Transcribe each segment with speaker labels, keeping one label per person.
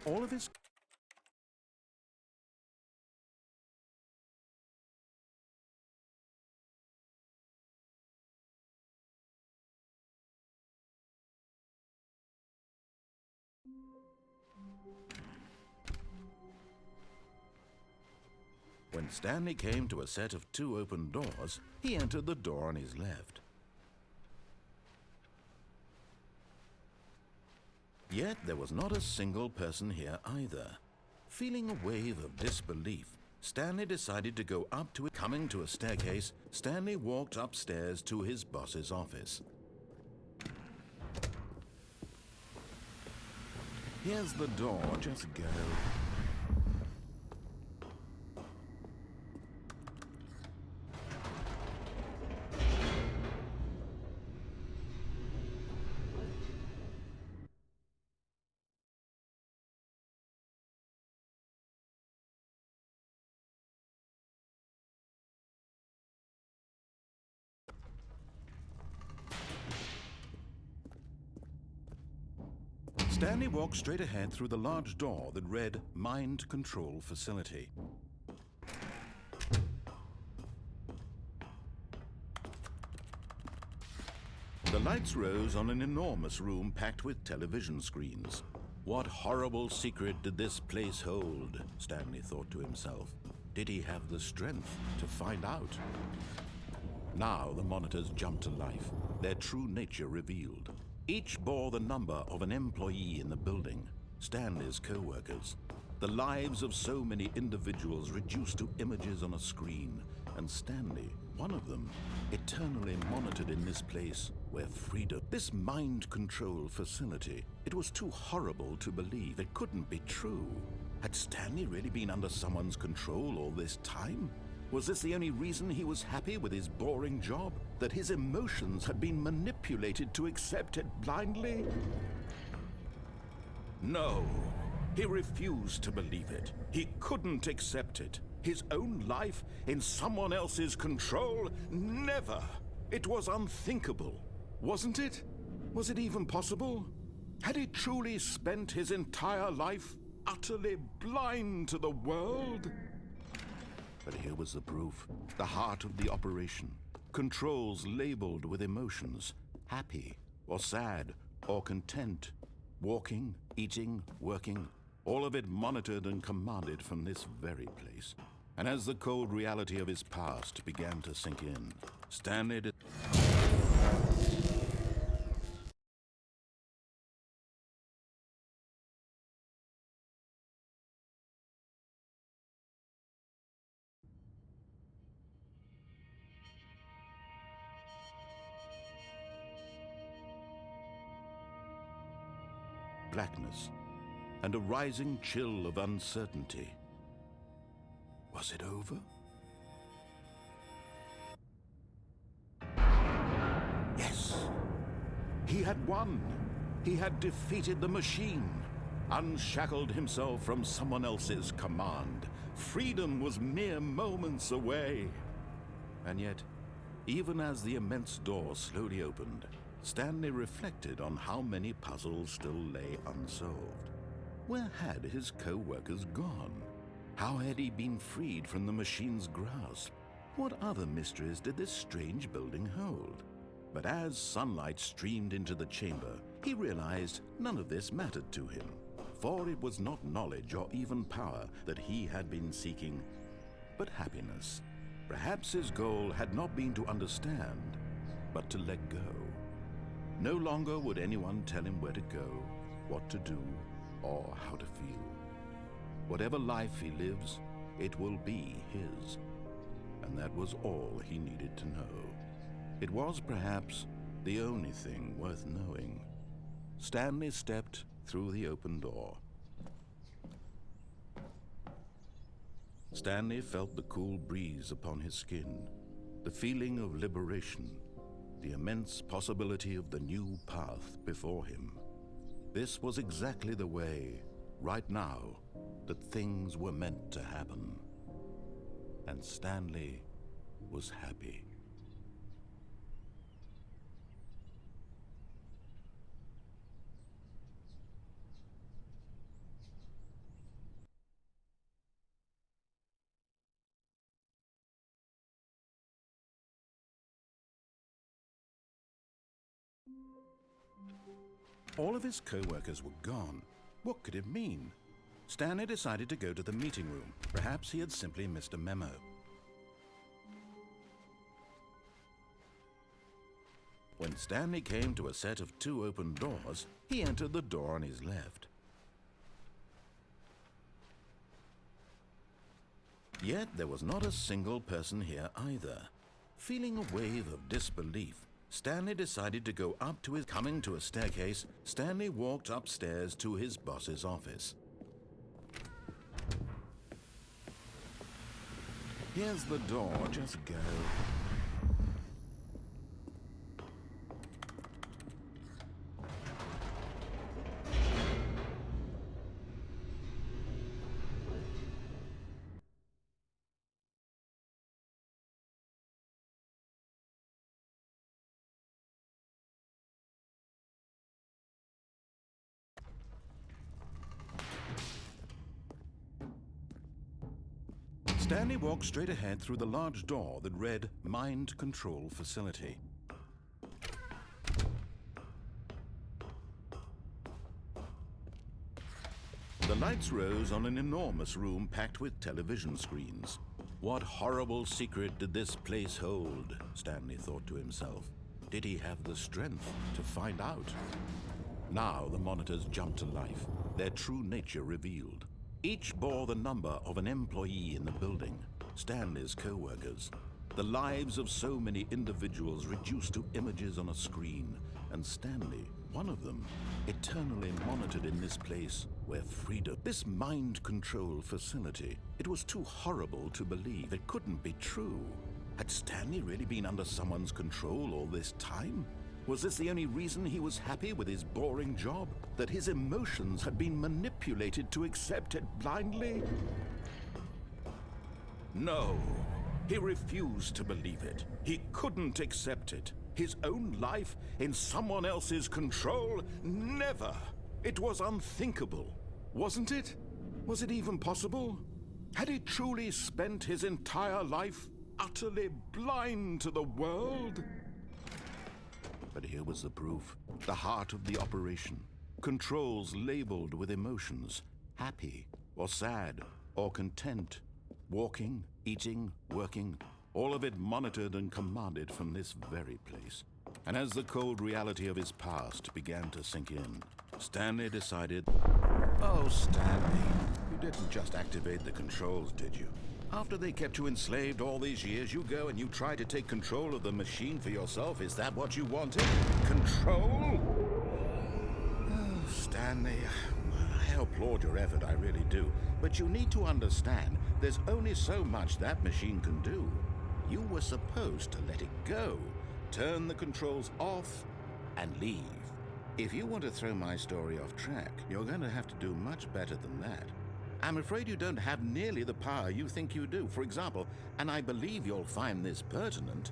Speaker 1: All of his... When Stanley came to a set of 2 open doors, he entered the door on his left. Yet there was not a single person here either. Feeling a wave of disbelief, Stanley decided to go up to it. Coming to a staircase, Stanley walked upstairs to his boss's office. Here's the door, just go. Stanley walked straight ahead through the large door that read Mind Control Facility. The lights rose on an enormous room packed with television screens. What horrible secret did this place hold? Stanley thought to himself. Did he have the strength to find out? Now the monitors jumped to life, their true nature revealed. Each bore the number of an employee in the building, Stanley's co-workers. The lives of so many individuals reduced to images on a screen, and Stanley, one of them, eternally monitored in this place where freedom... This mind control facility, it was too horrible to believe. It couldn't be true. Had Stanley really been under someone's control all this time? Was this the only reason he was happy with his boring job? That his emotions had been manipulated to accept it blindly? No, he refused to believe it. He couldn't accept it. His own life in someone else's control? Never! It was unthinkable, wasn't it? Was it even possible? Had he truly spent his entire life utterly blind to the world? But here was the proof, the heart of the operation. Controls labeled with emotions, happy or sad or content. Walking, eating, working, all of it monitored and commanded from this very place. And as the cold reality of his past began to sink in, Stanley... blackness, and a rising chill of uncertainty. Was it over? Yes! He had won! He had defeated the machine, unshackled himself from someone else's command. Freedom was mere moments away. And yet, even as the immense door slowly opened, Stanley reflected on how many puzzles still lay unsolved. Where had his co-workers gone? How had he been freed from the machine's grasp? What other mysteries did this strange building hold? But as sunlight streamed into the chamber, he realized none of this mattered to him, for it was not knowledge or even power that he had been seeking, but happiness. Perhaps his goal had not been to understand, but to let go. No longer would anyone tell him where to go, what to do, or how to feel. Whatever life he lives, it will be his. And that was all he needed to know. It was perhaps the only thing worth knowing. Stanley stepped through the open door. Stanley felt the cool breeze upon his skin, the feeling of liberation, the immense possibility of the new path before him. This was exactly the way, right now, that things were meant to happen. And Stanley was happy. All of his co-workers were gone. What could it mean? Stanley decided to go to the meeting room. Perhaps he had simply missed a memo. When Stanley came to a set of 2 open doors, he entered the door on his left. Yet there was not a single person here either. Feeling a wave of disbelief, Stanley decided to go up to his... Coming to a staircase, Stanley walked upstairs to his boss's office. Here's the door, just go. Stanley walked straight ahead through the large door that read Mind Control Facility. The lights rose on an enormous room packed with television screens. What horrible secret did this place hold? Stanley thought to himself. Did he have the strength to find out? Now the monitors jumped to life, their true nature revealed. Each bore the number of an employee in the building, Stanley's co-workers. The lives of so many individuals reduced to images on a screen, and Stanley, one of them, eternally monitored in this place where freedom... This mind control facility, it was too horrible to believe. It couldn't be true. Had Stanley really been under someone's control all this time? Was this the only reason he was happy with his boring job? That his emotions had been manipulated to accept it blindly? No, he refused to believe it. He couldn't accept it. His own life in someone else's control? Never! It was unthinkable, wasn't it? Was it even possible? Had he truly spent his entire life utterly blind to the world? But here was the proof, the heart of the operation. Controls labeled with emotions, happy or sad or content. Walking, eating, working, all of it monitored and commanded from this very place. And as the cold reality of his past began to sink in, Stanley decided, oh, Stanley, you didn't just activate the controls, did you? After they kept you enslaved all these years, you go and you try to take control of the machine for yourself. Is that what you wanted? Control? Oh, Stanley, I applaud your effort, I really do. But you need to understand, there's only so much that machine can do. You were supposed to let it go, turn the controls off, and leave. If you want to throw my story off track, you're going to have to do much better than that. I'm afraid you don't have nearly the power you think you do. For example, and I believe you'll find this pertinent,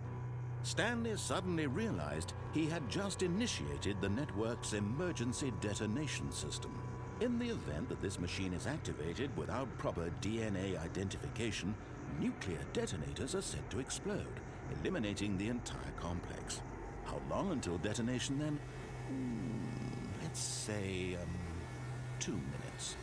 Speaker 1: Stanley suddenly realized he had just initiated the network's emergency detonation system. In the event that this machine is activated without proper DNA identification, nuclear detonators are set to explode, eliminating the entire complex. How long until detonation then? Let's say, 2 minutes.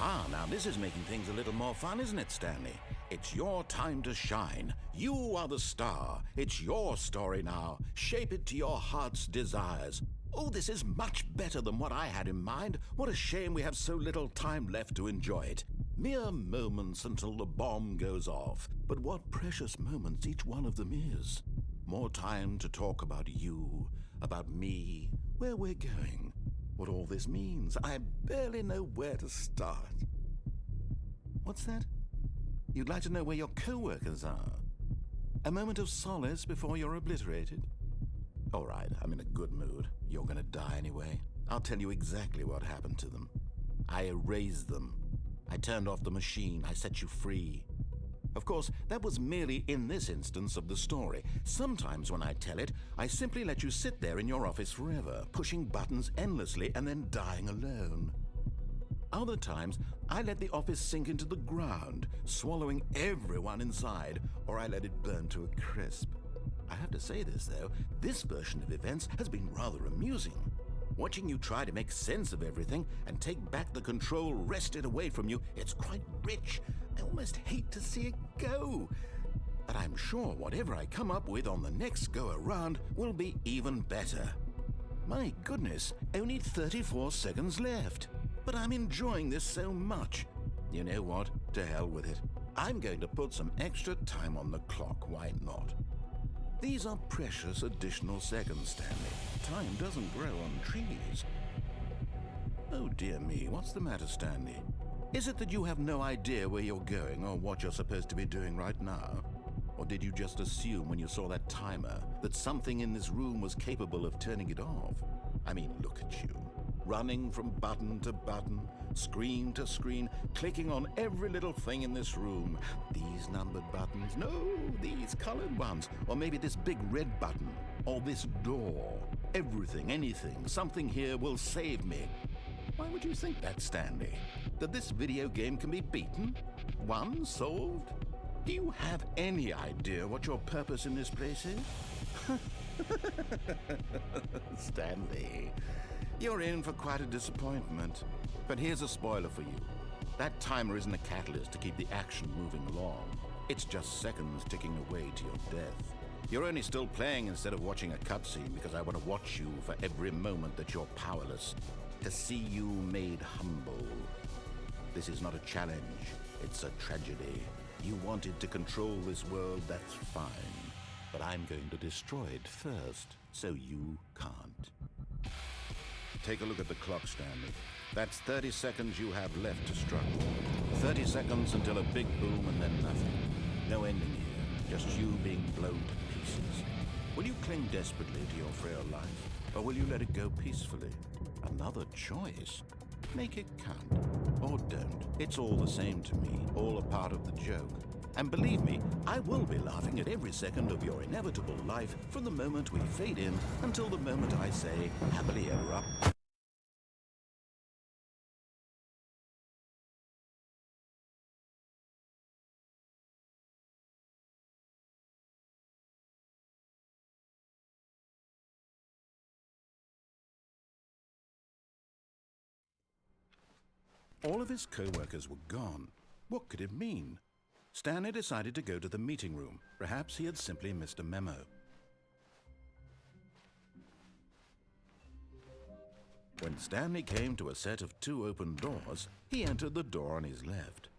Speaker 1: Ah, now this is making things a little more fun, isn't it, Stanley? It's your time to shine. You are the star. It's your story now. Shape it to your heart's desires. Oh, this is much better than what I had in mind. What a shame we have so little time left to enjoy it. Mere moments until the bomb goes off. But what precious moments each one of them is. More time to talk about you, about me, where we're going, what all this means. I barely know where to start. What's that? You'd like to know where your co-workers are? A moment of solace before you're obliterated? All right, I'm in a good mood. You're gonna die anyway. I'll tell you exactly what happened to them. I erased them. I turned off the machine. I set you free. Of course, that was merely in this instance of the story. Sometimes when I tell it, I simply let you sit there in your office forever, pushing buttons endlessly and then dying alone. Other times, I let the office sink into the ground, swallowing everyone inside, or I let it burn to a crisp. I have to say this, though, this version of events has been rather amusing. Watching you try to make sense of everything and take back the control wrested away from you, it's quite rich. I almost hate to see it go. But I'm sure whatever I come up with on the next go-around will be even better. My goodness, only 34 seconds left. But I'm enjoying this so much. You know what? To hell with it. I'm going to put some extra time on the clock, why not? These are precious additional seconds, Stanley. Time doesn't grow on trees. Oh dear me, what's the matter, Stanley? Is it that you have no idea where you're going or what you're supposed to be doing right now? Or did you just assume when you saw that timer that something in this room was capable of turning it off? I mean, look at you. Running from button to button, screen to screen, clicking on every little thing in this room. These numbered buttons, no, these colored ones, or maybe this big red button, or this door. Everything, anything, something here will save me. Why would you think that, Stanley? That this video game can be beaten? Won? Solved? Do you have any idea what your purpose in this place is? Stanley, you're in for quite a disappointment. But here's a spoiler for you. That timer isn't a catalyst to keep the action moving along. It's just seconds ticking away to your death. You're only still playing instead of watching a cutscene because I want to watch you for every moment that you're powerless. To see you made humble. This is not a challenge. It's a tragedy. You wanted to control this world, that's fine. But I'm going to destroy it first, so you can't. Take a look at the clock, Stanley. That's 30 seconds you have left to struggle. 30 seconds until a big boom and then nothing. No ending here, just you being blown to pieces. Will you cling desperately to your frail life, or will you let it go peacefully? Another choice. Make it count. Or don't. It's all the same to me, all a part of the joke. And believe me, I will be laughing at every second of your inevitable life from the moment we fade in until the moment I say, happily ever up. All of his co-workers were gone. What could it mean? Stanley decided to go to the meeting room. Perhaps he had simply missed a memo. When Stanley came to a set of 2 open doors, he entered the door on his left.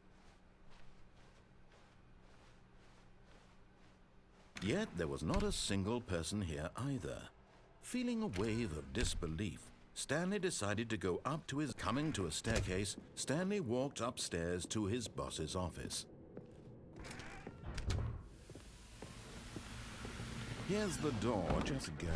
Speaker 1: Yet there was not a single person here either. Feeling a wave of disbelief, Stanley decided to go up to his... Coming to a staircase, Stanley walked upstairs to his boss's office. Here's the door, just go.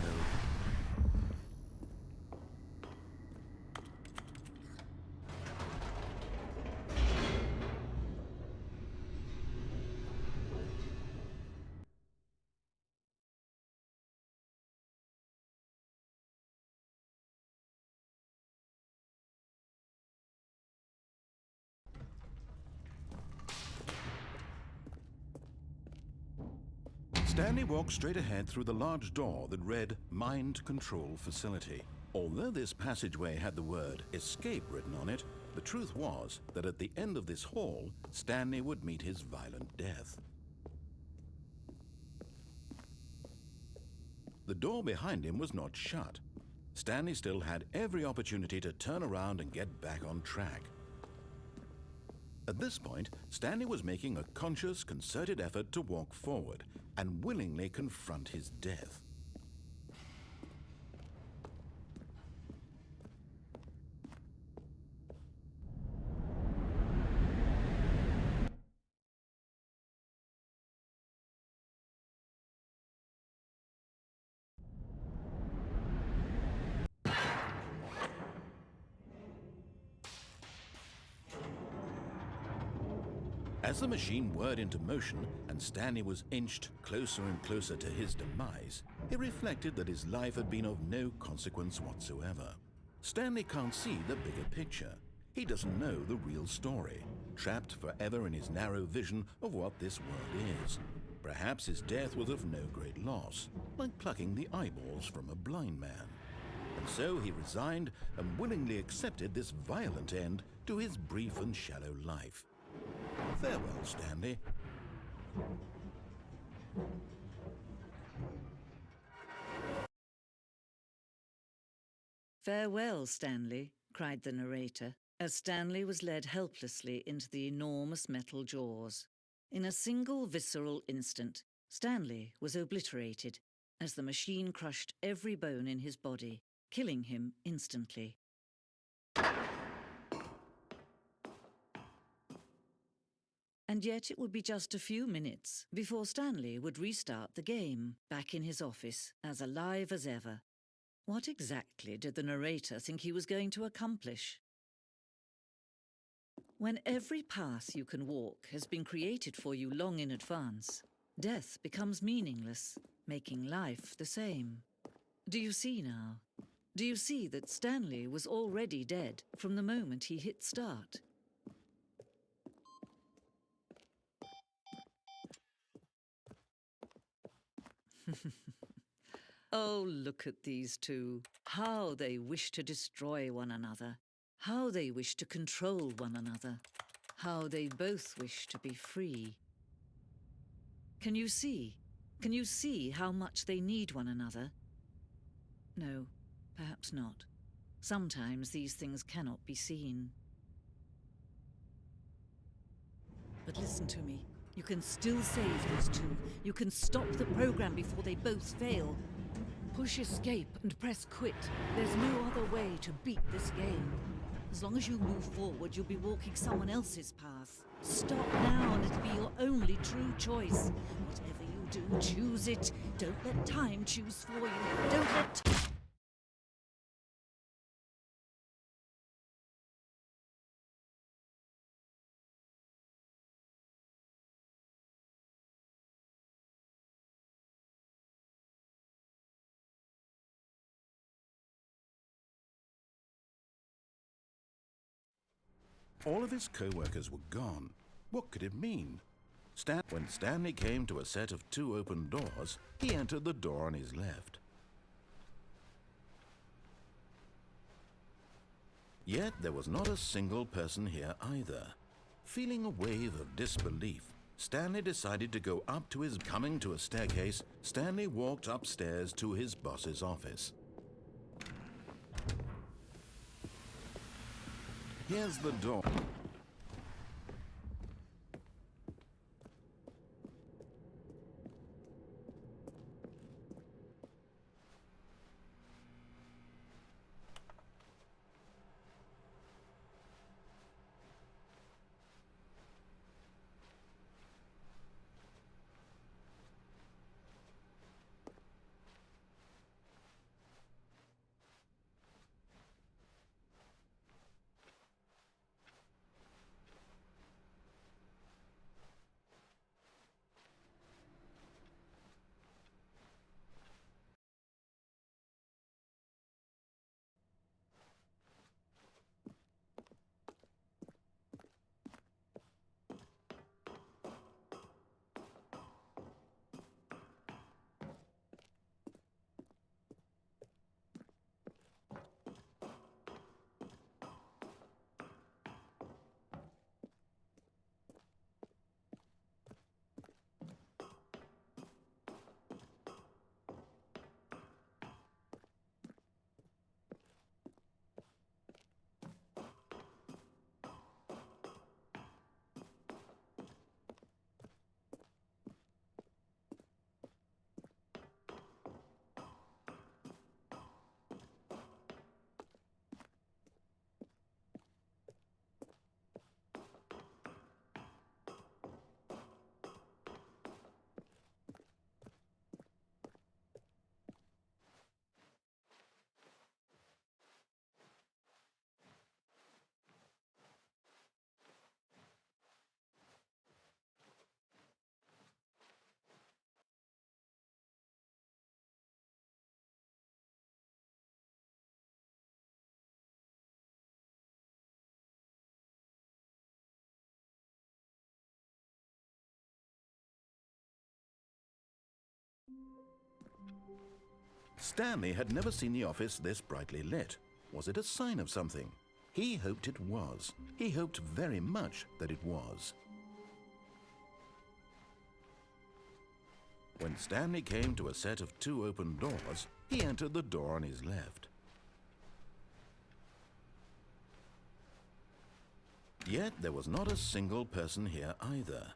Speaker 1: Stanley walked straight ahead through the large door that read Mind Control Facility. Although this passageway had the word escape written on it, the truth was that at the end of this hall, Stanley would meet his violent death. The door behind him was not shut. Stanley still had every opportunity to turn around and get back on track. At this point, Stanley was making a conscious, concerted effort to walk forward and willingly confront his death. As the machine whirred into motion and Stanley was inched closer and closer to his demise, he reflected that his life had been of no consequence whatsoever. Stanley can't see the bigger picture. He doesn't know the real story, trapped forever in his narrow vision of what this world is. Perhaps his death was of no great loss, like plucking the eyeballs from a blind man. And so he resigned and willingly accepted this violent end to his brief and shallow life. Farewell, Stanley.
Speaker 2: "Farewell, Stanley," cried the narrator, as Stanley was led helplessly into the enormous metal jaws. In a single visceral instant, Stanley was obliterated as the machine crushed every bone in his body, killing him instantly. And yet it would be just a few minutes before Stanley would restart the game, back in his office, as alive as ever. What exactly did the narrator think he was going to accomplish? When every path you can walk has been created for you long in advance, death becomes meaningless, making life the same. Do you see now? Do you see that Stanley was already dead from the moment he hit start? Oh, look at these two. How they wish to destroy one another. How they wish to control one another. How they both wish to be free. Can you see? Can you see how much they need one another? No, perhaps not. Sometimes these things cannot be seen. But listen to me. You can still save these two. You can stop the program before they both fail. Push escape and press quit. There's no other way to beat this game. As long as you move forward, you'll be walking someone else's path. Stop now and it'll be your only true choice. Whatever you do, choose it. Don't let time choose for you. Don't let...
Speaker 1: All of his co-workers were gone. What could it mean? When Stanley came to a set of two open doors, he entered the door on his left. Yet there was not a single person here either. Feeling a wave of disbelief, Stanley decided to go up to his... Coming to a staircase, Stanley walked upstairs to his boss's office. Here's the door. Stanley had never seen the office this brightly lit. Was it a sign of something? He hoped it was. He hoped very much that it was. When Stanley came to a set of 2 open doors, he entered the door on his left. Yet there was not a single person here either.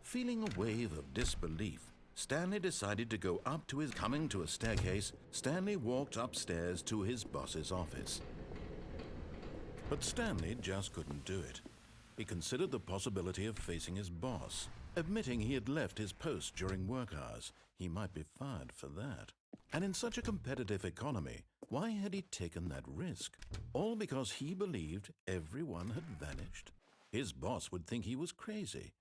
Speaker 1: Feeling a wave of disbelief, Stanley decided to go up to his coming to a staircase. Stanley walked upstairs to his boss's office. But Stanley just couldn't do it. He considered the possibility of facing his boss. Admitting he had left his post during work hours, he might be fired for that. And in such a competitive economy, why had he taken that risk? All because he believed everyone had vanished? His boss would think he was crazy.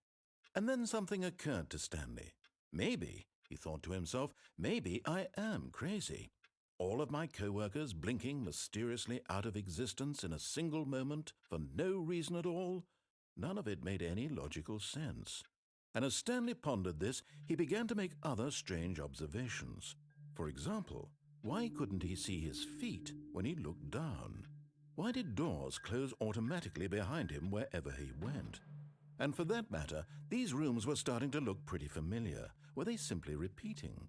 Speaker 1: And then something occurred to Stanley. Maybe, he thought to himself, maybe I am crazy. All of my co-workers blinking mysteriously out of existence in a single moment for no reason at all? None of it made any logical sense. And as Stanley pondered this, he began to make other strange observations. For example, why couldn't he see his feet when he looked down? Why did doors close automatically behind him wherever he went? And for that matter, these rooms were starting to look pretty familiar. Were they simply repeating?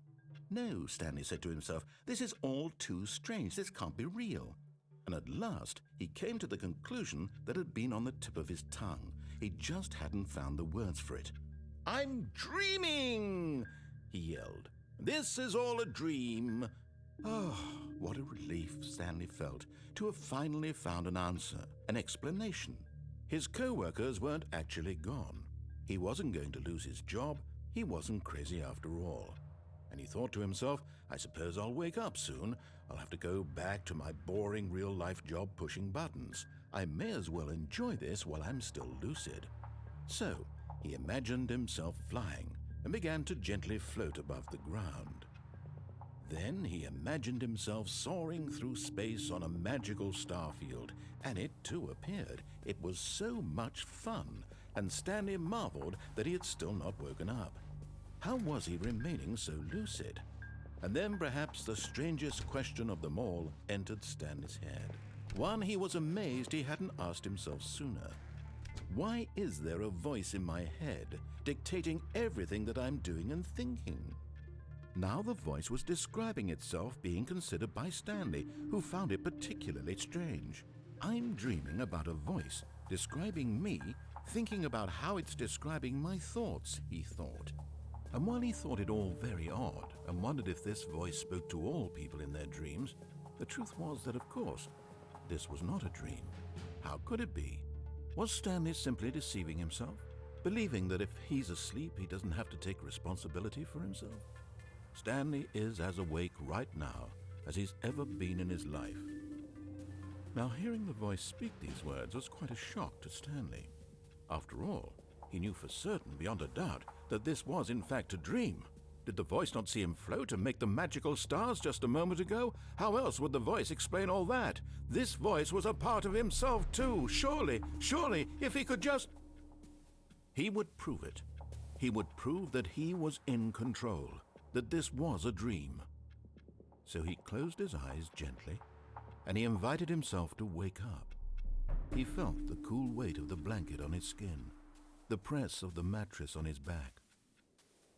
Speaker 1: No, Stanley said to himself, this is all too strange. This can't be real. And at last, he came to the conclusion that had been on the tip of his tongue. He just hadn't found the words for it. "I'm dreaming!" he yelled. "This is all a dream." Oh, what a relief Stanley felt to have finally found an answer, an explanation. His co-workers weren't actually gone. He wasn't going to lose his job. He wasn't crazy after all. And he thought to himself, I suppose I'll wake up soon. I'll have to go back to my boring real-life job pushing buttons. I may as well enjoy this while I'm still lucid. So, he imagined himself flying and began to gently float above the ground. Then he imagined himself soaring through space on a magical starfield, and it too appeared. It was so much fun, and Stanley marveled that he had still not woken up. How was he remaining so lucid? And then perhaps the strangest question of them all entered Stanley's head. One he was amazed he hadn't asked himself sooner. Why is there a voice in my head dictating everything that I'm doing and thinking? Now the voice was describing itself, being considered by Stanley, who found it particularly strange. I'm dreaming about a voice describing me, thinking about how it's describing my thoughts, he thought. And while he thought it all very odd and wondered if this voice spoke to all people in their dreams, the truth was that, of course, this was not a dream. How could it be? Was Stanley simply deceiving himself, believing that if he's asleep, he doesn't have to take responsibility for himself? Stanley is as awake right now as he's ever been in his life. Now, hearing the voice speak these words was quite a shock to Stanley. After all, he knew for certain, beyond a doubt, that this was in fact a dream. Did the voice not see him float and make the magical stars just a moment ago? How else would the voice explain all that? This voice was a part of himself too. Surely, if he could just... He would prove it. He would prove that he was in control, that this was a dream. So he closed his eyes gently, and he invited himself to wake up. He felt the cool weight of the blanket on his skin, the press of the mattress on his back,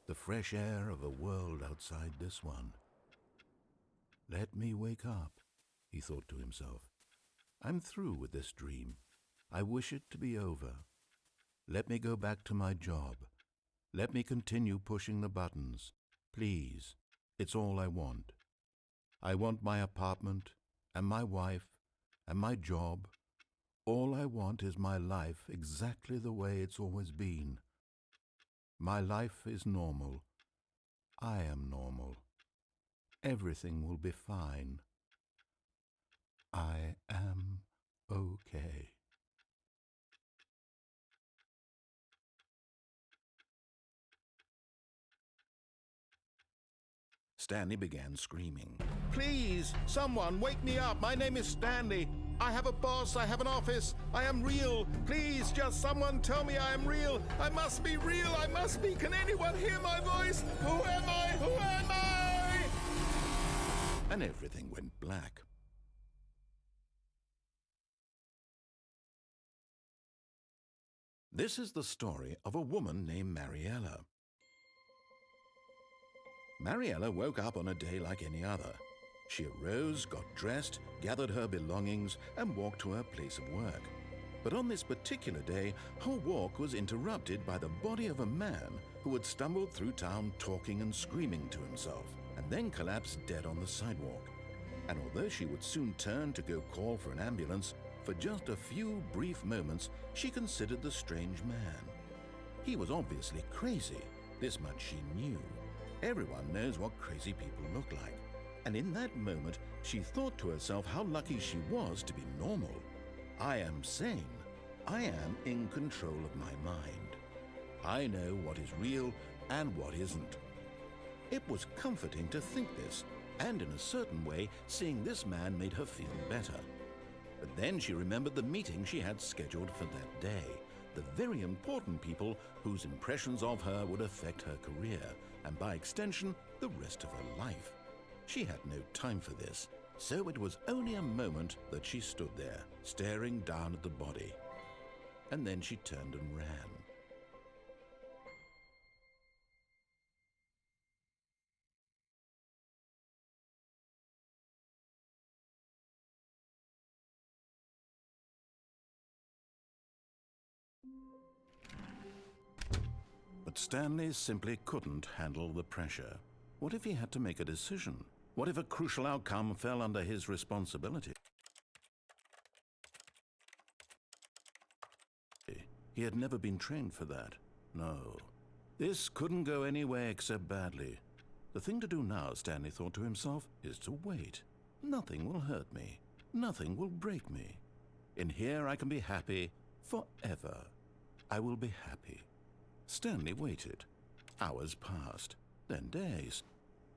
Speaker 1: the fresh air of a world outside this one. Let me wake up, he thought to himself. I'm through with this dream. I wish it to be over. Let me go back to my job. Let me continue pushing the buttons. Please, it's all I want. I want my apartment and my wife and my job. All I want is my life exactly the way it's always been. My life is normal. I am normal. Everything will be fine. I am okay. Stanley began screaming. Please, someone, wake me up. My name is Stanley. I have a boss. I have an office. I am real. Please, just someone tell me I am real. I must be real. I must be. Can anyone hear my voice? Who am I? Who am I? and everything went black. This is the story of a woman named Mariella. Mariella woke up on a day like any other. She arose, got dressed, gathered her belongings, and walked to her place of work. But on this particular day, her walk was interrupted by the body of a man who had stumbled through town talking and screaming to himself, and then collapsed dead on the sidewalk. And although she would soon turn to go call for an ambulance, for just a few brief moments she considered the strange man. He was obviously crazy, this much she knew. Everyone knows what crazy people look like. And in that moment, she thought to herself how lucky she was to be normal. I am sane. I am in control of my mind. I know what is real and what isn't. It was comforting to think this, and in a certain way, seeing this man made her feel better. But then she remembered the meeting she had scheduled for that day, the very important people whose impressions of her would affect her career, and by extension, the rest of her life. She had no time for this, so it was only a moment that she stood there, staring down at the body. And then she turned and ran. But Stanley simply couldn't handle the pressure. What if he had to make a decision? What if a crucial outcome fell under his responsibility? He had never been trained for that. No. This couldn't go anywhere except badly. The thing to do now, Stanley thought to himself, is to wait. Nothing will hurt me. Nothing will break me. In here I can be happy forever. I will be happy. Stanley waited. Hours passed, then days.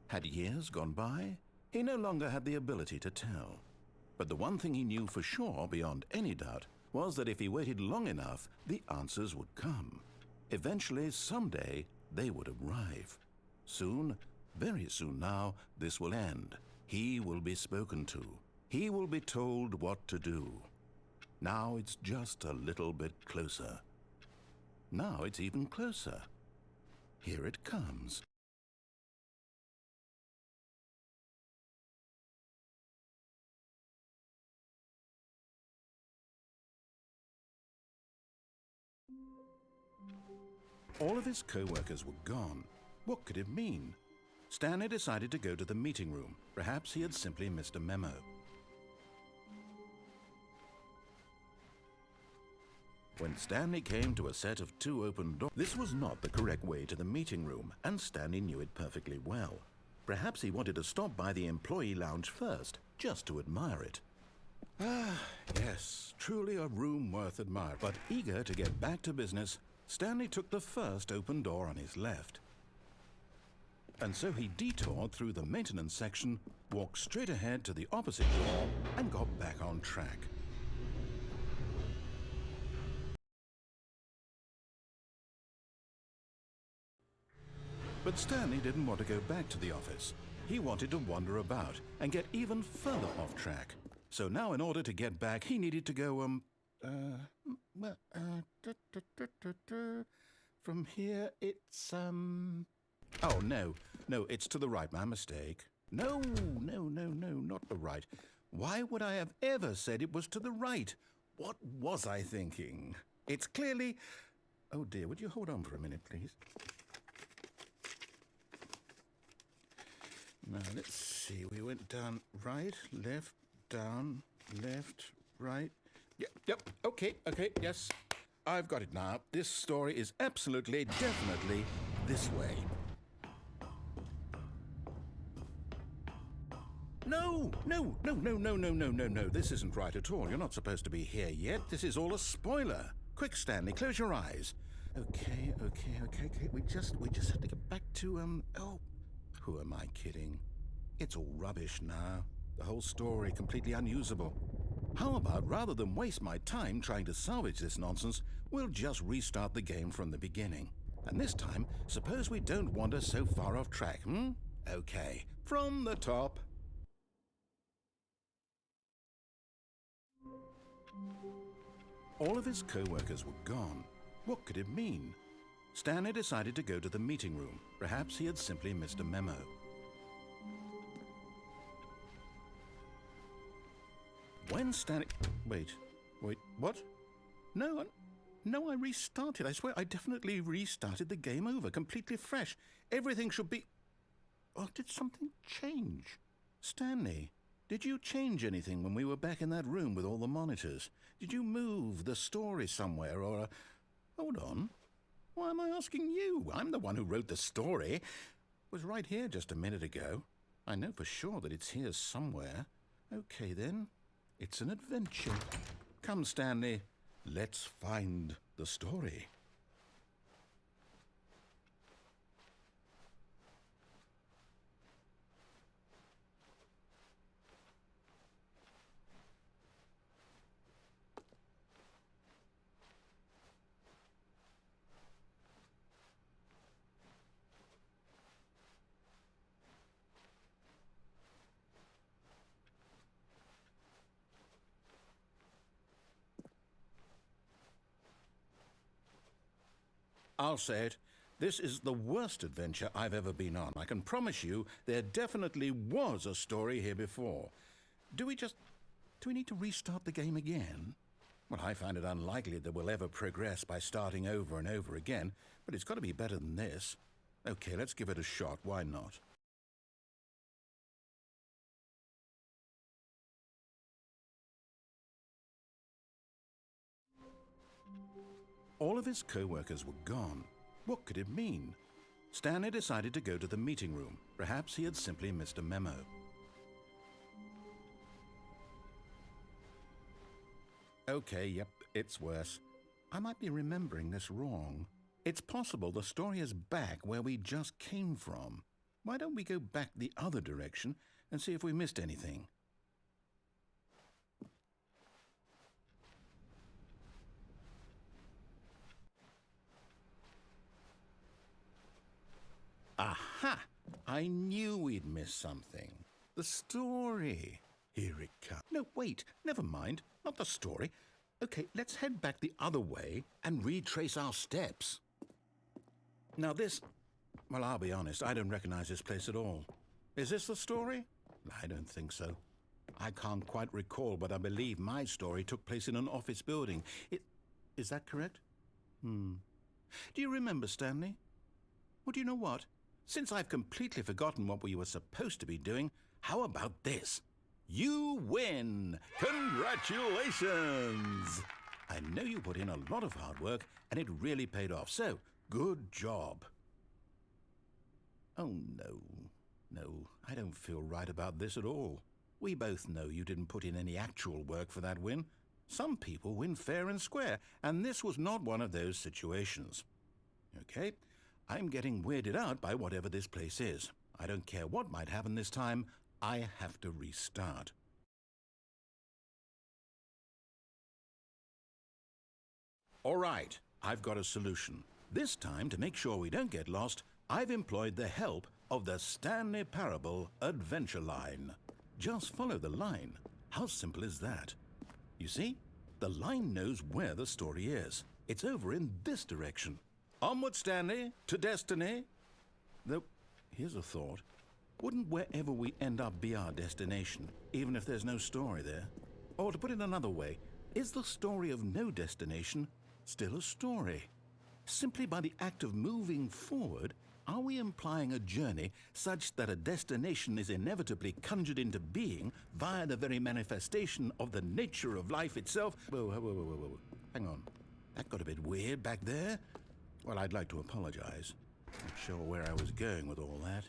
Speaker 1: Had years gone by? He no longer had the ability to tell. But the one thing he knew for sure, beyond any doubt, was that if he waited long enough, the answers would come. Eventually, someday, they would arrive. Soon, very soon now, this will end. He will be spoken to. He will be told what to do. Now it's just a little bit closer. Now it's even closer. Here it comes. All of his co-workers were gone. What could it mean? Stanley decided to go to the meeting room. Perhaps he had simply missed a memo. When Stanley came to a set of 2 open doors, this was not the correct way to the meeting room, and Stanley knew it perfectly well. Perhaps he wanted to stop by the employee lounge first, just to admire it. Ah, yes, truly a room worth admiring. But eager to get back to business, Stanley took the first open door on his left. And so he detoured through the maintenance section, walked straight ahead to the opposite door, and got back on track. But Stanley didn't want to go back to the office. He wanted to wander about and get even further off track. So now in order to get back, he needed to go, from here it's, oh, no, it's to the right, my mistake. No, not the right. Why would I have ever said it was to the right? What was I thinking? It's clearly... Oh dear, would you hold on for a minute, please? Now, let's see. We went down right, left, down, left, right. Yep, okay, yes. I've got it now. This story is absolutely, definitely this way. No. This isn't right at all. You're not supposed to be here yet. This is all a spoiler. Quick, Stanley, close your eyes. Okay. We just have to get back to, oh. Who am I kidding? It's all rubbish now. The whole story completely unusable. How about, rather than waste my time trying to salvage this nonsense, we'll just restart the game from the beginning. And this time, suppose we don't wander so far off track, Okay, from the top. All of his co-workers were gone. What could it mean? Stanley decided to go to the meeting room. Perhaps he had simply missed a memo. When Stanley... Wait, what? No, I restarted. I swear I definitely restarted the game over, completely fresh. Everything should be... Oh, did something change? Stanley, did you change anything when we were back in that room with all the monitors? Did you move the story somewhere or... Hold on. Why am I asking you? I'm the one who wrote the story. It was right here just a minute ago. I know for sure that it's here somewhere. Okay, then. It's an adventure. Come, Stanley. Let's find the story. I'll say it. This is the worst adventure I've ever been on. I can promise you there definitely was a story here before. Do we need to restart the game again? Well, I find it unlikely that we'll ever progress by starting over and over again, but it's got to be better than this. Okay, let's give it a shot. Why not? All of his co-workers were gone. What could it mean? Stanley decided to go to the meeting room. Perhaps he had simply missed a memo. Okay, yep, it's worse. I might be remembering this wrong. It's possible the story is back where we just came from. Why don't we go back the other direction and see if we missed anything? Aha! I knew we'd missed something. The story. Here it comes. No, wait, never mind. Not the story. Okay, let's head back the other way and retrace our steps. Now this... Well, I'll be honest, I don't recognize this place at all. Is this the story? I don't think so. I can't quite recall, but I believe my story took place in an office building. Is that correct? Do you remember, Stanley? Well, do you know what? Since I've completely forgotten what we were supposed to be doing, how about this? You win! Congratulations! I know you put in a lot of hard work, and it really paid off, so good job. Oh, no, I don't feel right about this at all. We both know you didn't put in any actual work for that win. Some people win fair and square, and this was not one of those situations. Okay? I'm getting weirded out by whatever this place is. I don't care what might happen this time. I have to restart. All right, I've got a solution. This time, to make sure we don't get lost, I've employed the help of the Stanley Parable Adventure Line. Just follow the line. How simple is that? You see, the line knows where the story is. It's over in this direction. Onward, Stanley, to destiny. Though, here's a thought. Wouldn't wherever we end up be our destination, even if there's no story there? Or to put it another way, is the story of no destination still a story? Simply by the act of moving forward, are we implying a journey such that a destination is inevitably conjured into being via the very manifestation of the nature of life itself? Whoa. Hang on. That got a bit weird back there. Well, I'd like to apologize. Not sure where I was going with all that.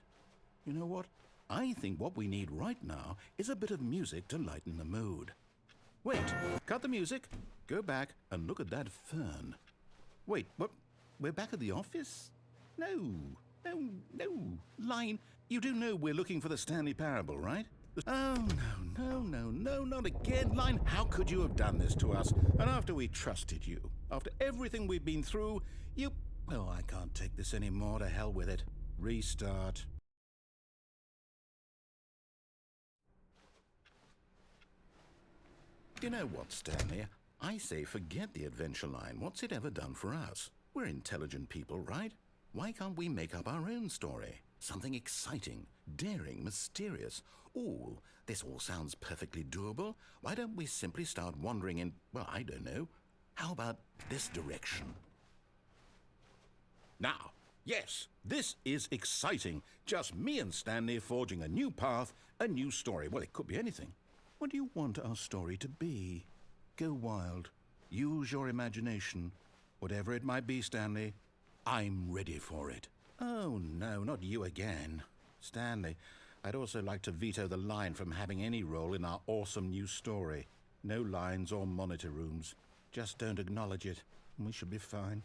Speaker 1: You know what? I think what we need right now is a bit of music to lighten the mood. Wait, cut the music, go back and look at that fern. Wait, what? We're back at the office? No. Line, you do know we're looking for the Stanley Parable, right? Oh, no, not again. Line, how could you have done this to us? And after we trusted you, after everything we've been through, you... Oh, I can't take this anymore. To hell with it. Restart. You know what, Stanley? I say forget the adventure line. What's it ever done for us? We're intelligent people, right? Why can't we make up our own story? Something exciting, daring, mysterious. Ooh, this all sounds perfectly doable. Why don't we simply start wandering in, well, I don't know. How about this direction? Now, yes, this is exciting. Just me and Stanley forging a new path, a new story. Well, it could be anything. What do you want our story to be? Go wild. Use your imagination. Whatever it might be, Stanley, I'm ready for it. Oh, no, not you again. Stanley, I'd also like to veto the line from having any role in our awesome new story. No lines or monitor rooms. Just don't acknowledge it, and we should be fine.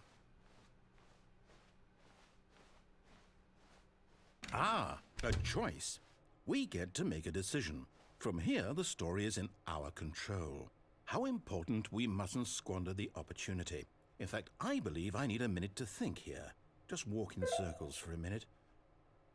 Speaker 1: Ah, a choice. We get to make a decision. From here, the story is in our control. How important we mustn't squander the opportunity. In fact, I believe I need a minute to think here. Just walk in circles for a minute.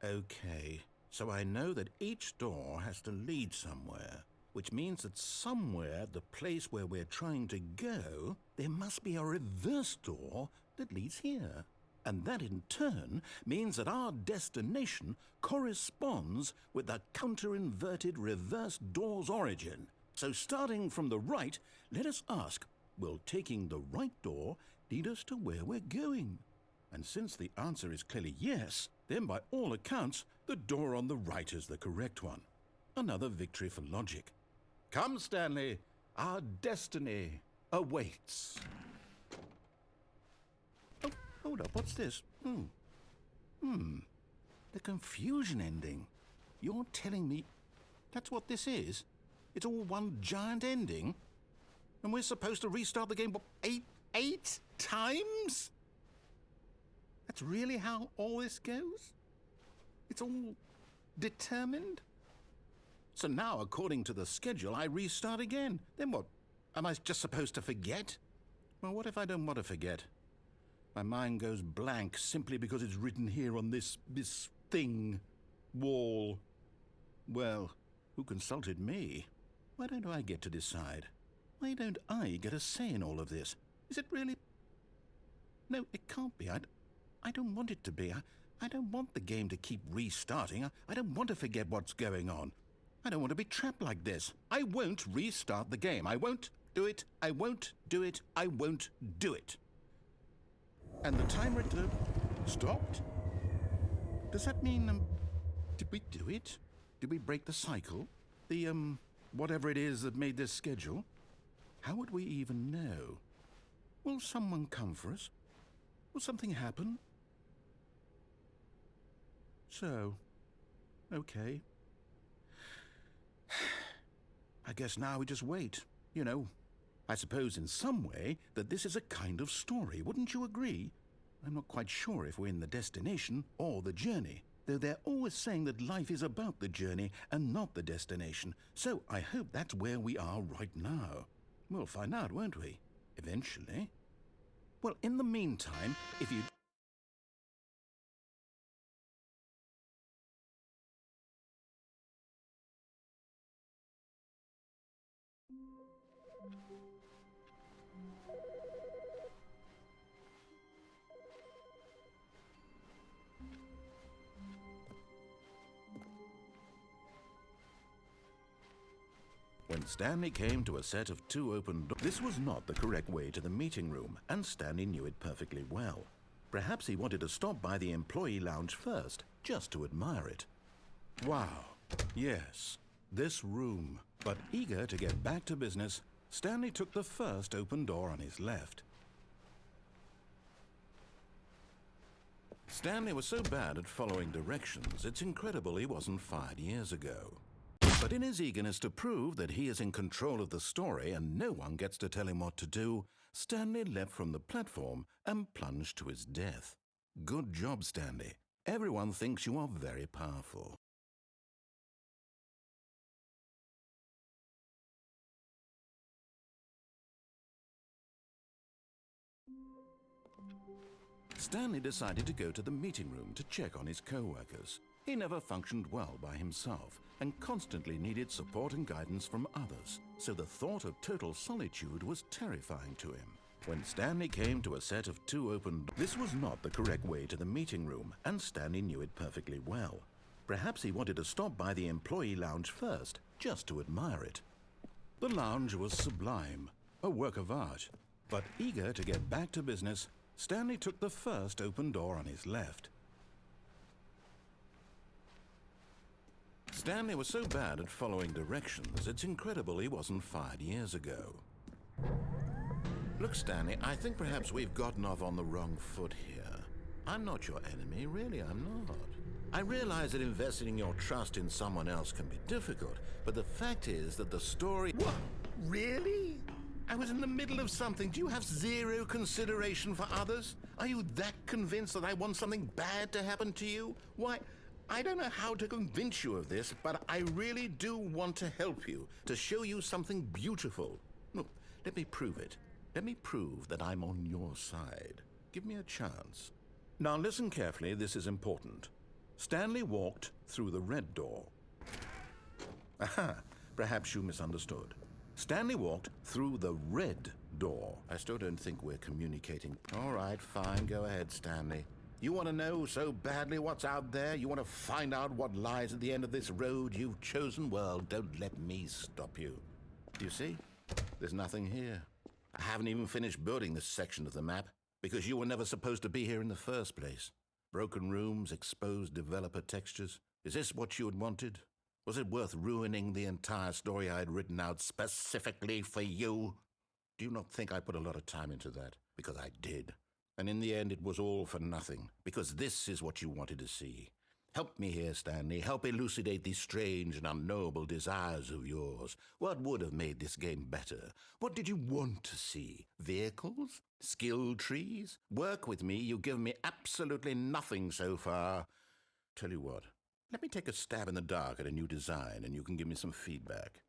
Speaker 1: Okay, so I know that each door has to lead somewhere, which means that somewhere, the place where we're trying to go, there must be a reverse door that leads here. And that in turn means that our destination corresponds with the counter-inverted reverse door's origin. So starting from the right, let us ask, will taking the right door lead us to where we're going? And since the answer is clearly yes, then by all accounts, the door on the right is the correct one. Another victory for logic. Come, Stanley, our destiny awaits. Oh, hold up, what's this? The confusion ending. You're telling me that's what this is? It's all one giant ending? And we're supposed to restart the game, what, eight times? That's really how all this goes? It's all determined? So now, according to the schedule, I restart again. Then what? Am I just supposed to forget? Well, what if I don't want to forget? My mind goes blank simply because it's written here on this thing, wall. Well, who consulted me? Why don't I get to decide? Why don't I get a say in all of this? Is it really? No, it can't be. I don't want it to be. I don't want the game to keep restarting. I don't want to forget what's going on. I don't want to be trapped like this. I won't restart the game. I won't do it. I won't do it. I won't do it. And the timer stopped? Does that mean, did we do it? Did we break the cycle? The, whatever it is that made this schedule? How would we even know? Will someone come for us? Will something happen? So, okay. I guess now we just wait. You know, I suppose in some way that this is a kind of story, wouldn't you agree? I'm not quite sure if we're in the destination or the journey, though they're always saying that life is about the journey and not the destination, so I hope that's where we are right now. We'll find out, won't we? Eventually. Well, in the meantime, if you... When Stanley came to a set of 2 open doors, this was not the correct way to the meeting room, and Stanley knew it perfectly well. Perhaps he wanted to stop by the employee lounge first, just to admire it. Wow, yes, this room. But eager to get back to business, Stanley took the first open door on his left. Stanley was so bad at following directions, it's incredible he wasn't fired years ago. But in his eagerness to prove that he is in control of the story and no one gets to tell him what to do, Stanley leapt from the platform and plunged to his death. Good job, Stanley. Everyone thinks you are very powerful. Stanley decided to go to the meeting room to check on his co-workers. He never functioned well by himself and constantly needed support and guidance from others, so the thought of total solitude was terrifying to him. When Stanley came to a set of 2 open doors, this was not the correct way to the meeting room, and Stanley knew it perfectly well. Perhaps he wanted to stop by the employee lounge first, just to admire it. The lounge was sublime, a work of art. But eager to get back to business, Stanley took the first open door on his left. Stanley was so bad at following directions, it's incredible he wasn't fired years ago. Look, Stanley, I think perhaps we've gotten off on the wrong foot here. I'm not your enemy, really, I'm not. I realize that investing your trust in someone else can be difficult, but the fact is that the story— What? Really? I was in the middle of something. Do you have zero consideration for others? Are you that convinced that I want something bad to happen to you? Why, I don't know how to convince you of this, but I really do want to help you, to show you something beautiful. Look, let me prove it. Let me prove that I'm on your side. Give me a chance. Now listen carefully, this is important. Stanley walked through the red door. Aha, perhaps you misunderstood. Stanley walked through the red door. I still don't think we're communicating. All right, fine, go ahead, Stanley. You want to know so badly what's out there? You want to find out what lies at the end of this road you've chosen? Well, don't let me stop you. You see? There's nothing here. I haven't even finished building this section of the map, because you were never supposed to be here in the first place. Broken rooms, exposed developer textures. Is this what you had wanted? Was it worth ruining the entire story I had written out specifically for you? Do you not think I put a lot of time into that? Because I did. And in the end, it was all for nothing, because this is what you wanted to see. Help me here, Stanley. Help elucidate these strange and unknowable desires of yours. What would have made this game better? What did you want to see? Vehicles? Skill trees? Work with me. You've given me absolutely nothing so far. Tell you what, let me take a stab in the dark at a new design and you can give me some feedback.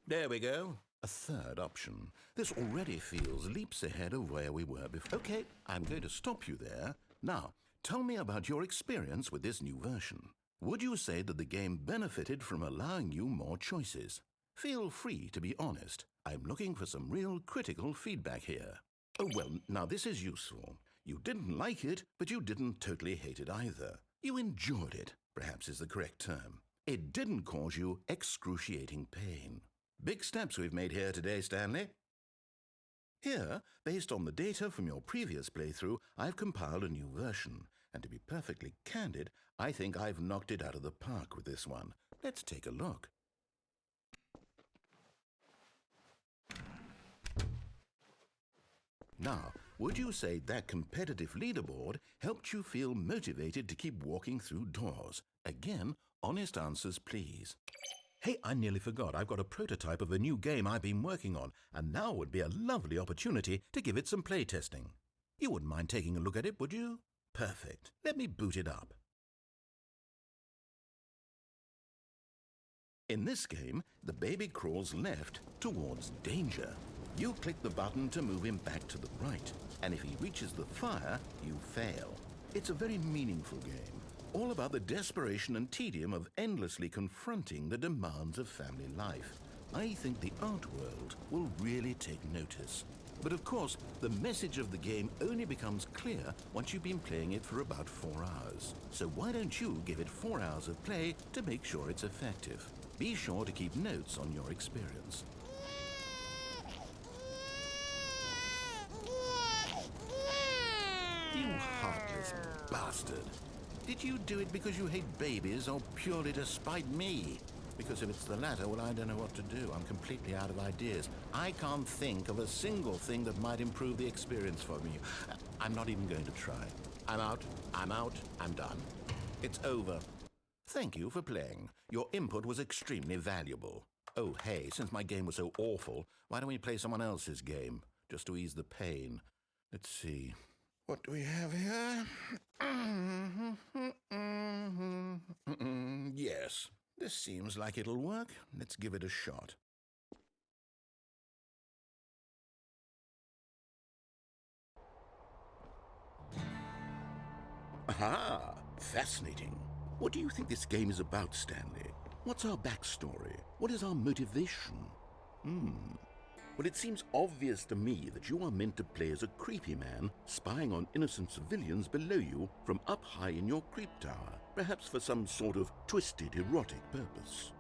Speaker 1: There we go. A third option. This already feels leaps ahead of where we were before. Okay, I'm going to stop you there. Now, tell me about your experience with this new version. Would you say that the game benefited from allowing you more choices? Feel free to be honest. I'm looking for some real critical feedback here. Oh, well, now this is useful. You didn't like it, but you didn't totally hate it either. You enjoyed it, perhaps is the correct term. It didn't cause you excruciating pain. Big steps we've made here today, Stanley. Here, based on the data from your previous playthrough, I've compiled a new version. And to be perfectly candid, I think I've knocked it out of the park with this one. Let's take a look. Now, would you say that competitive leaderboard helped you feel motivated to keep walking through doors? Again, honest answers, please. Hey, I nearly forgot. I've got a prototype of a new game I've been working on, and now would be a lovely opportunity to give it some playtesting. You wouldn't mind taking a look at it, would you? Perfect. Let me boot it up. In this game, the baby crawls left towards danger. You click the button to move him back to the right, and if he reaches the fire, you fail. It's a very meaningful game, all about the desperation and tedium of endlessly confronting the demands of family life. I think the art world will really take notice. But of course, the message of the game only becomes clear once you've been playing it for about 4 hours. So why don't you give it 4 hours of play to make sure it's effective? Be sure to keep notes on your experience. You heartless bastard. Did you do it because you hate babies or purely to spite me? Because if it's the latter, well, I don't know what to do. I'm completely out of ideas. I can't think of a single thing that might improve the experience for me. I'm not even going to try. I'm out, I'm done. It's over. Thank you for playing. Your input was extremely valuable. Oh, hey, since my game was so awful, why don't we play someone else's game, just to ease the pain? Let's see. What do we have here? Yes, this seems like it'll work. Let's give it a shot. Aha! Fascinating. What do you think this game is about, Stanley? What's our backstory? What is our motivation? Well, it seems obvious to me that you are meant to play as a creepy man spying on innocent civilians below you from up high in your creep tower, perhaps for some sort of twisted erotic purpose.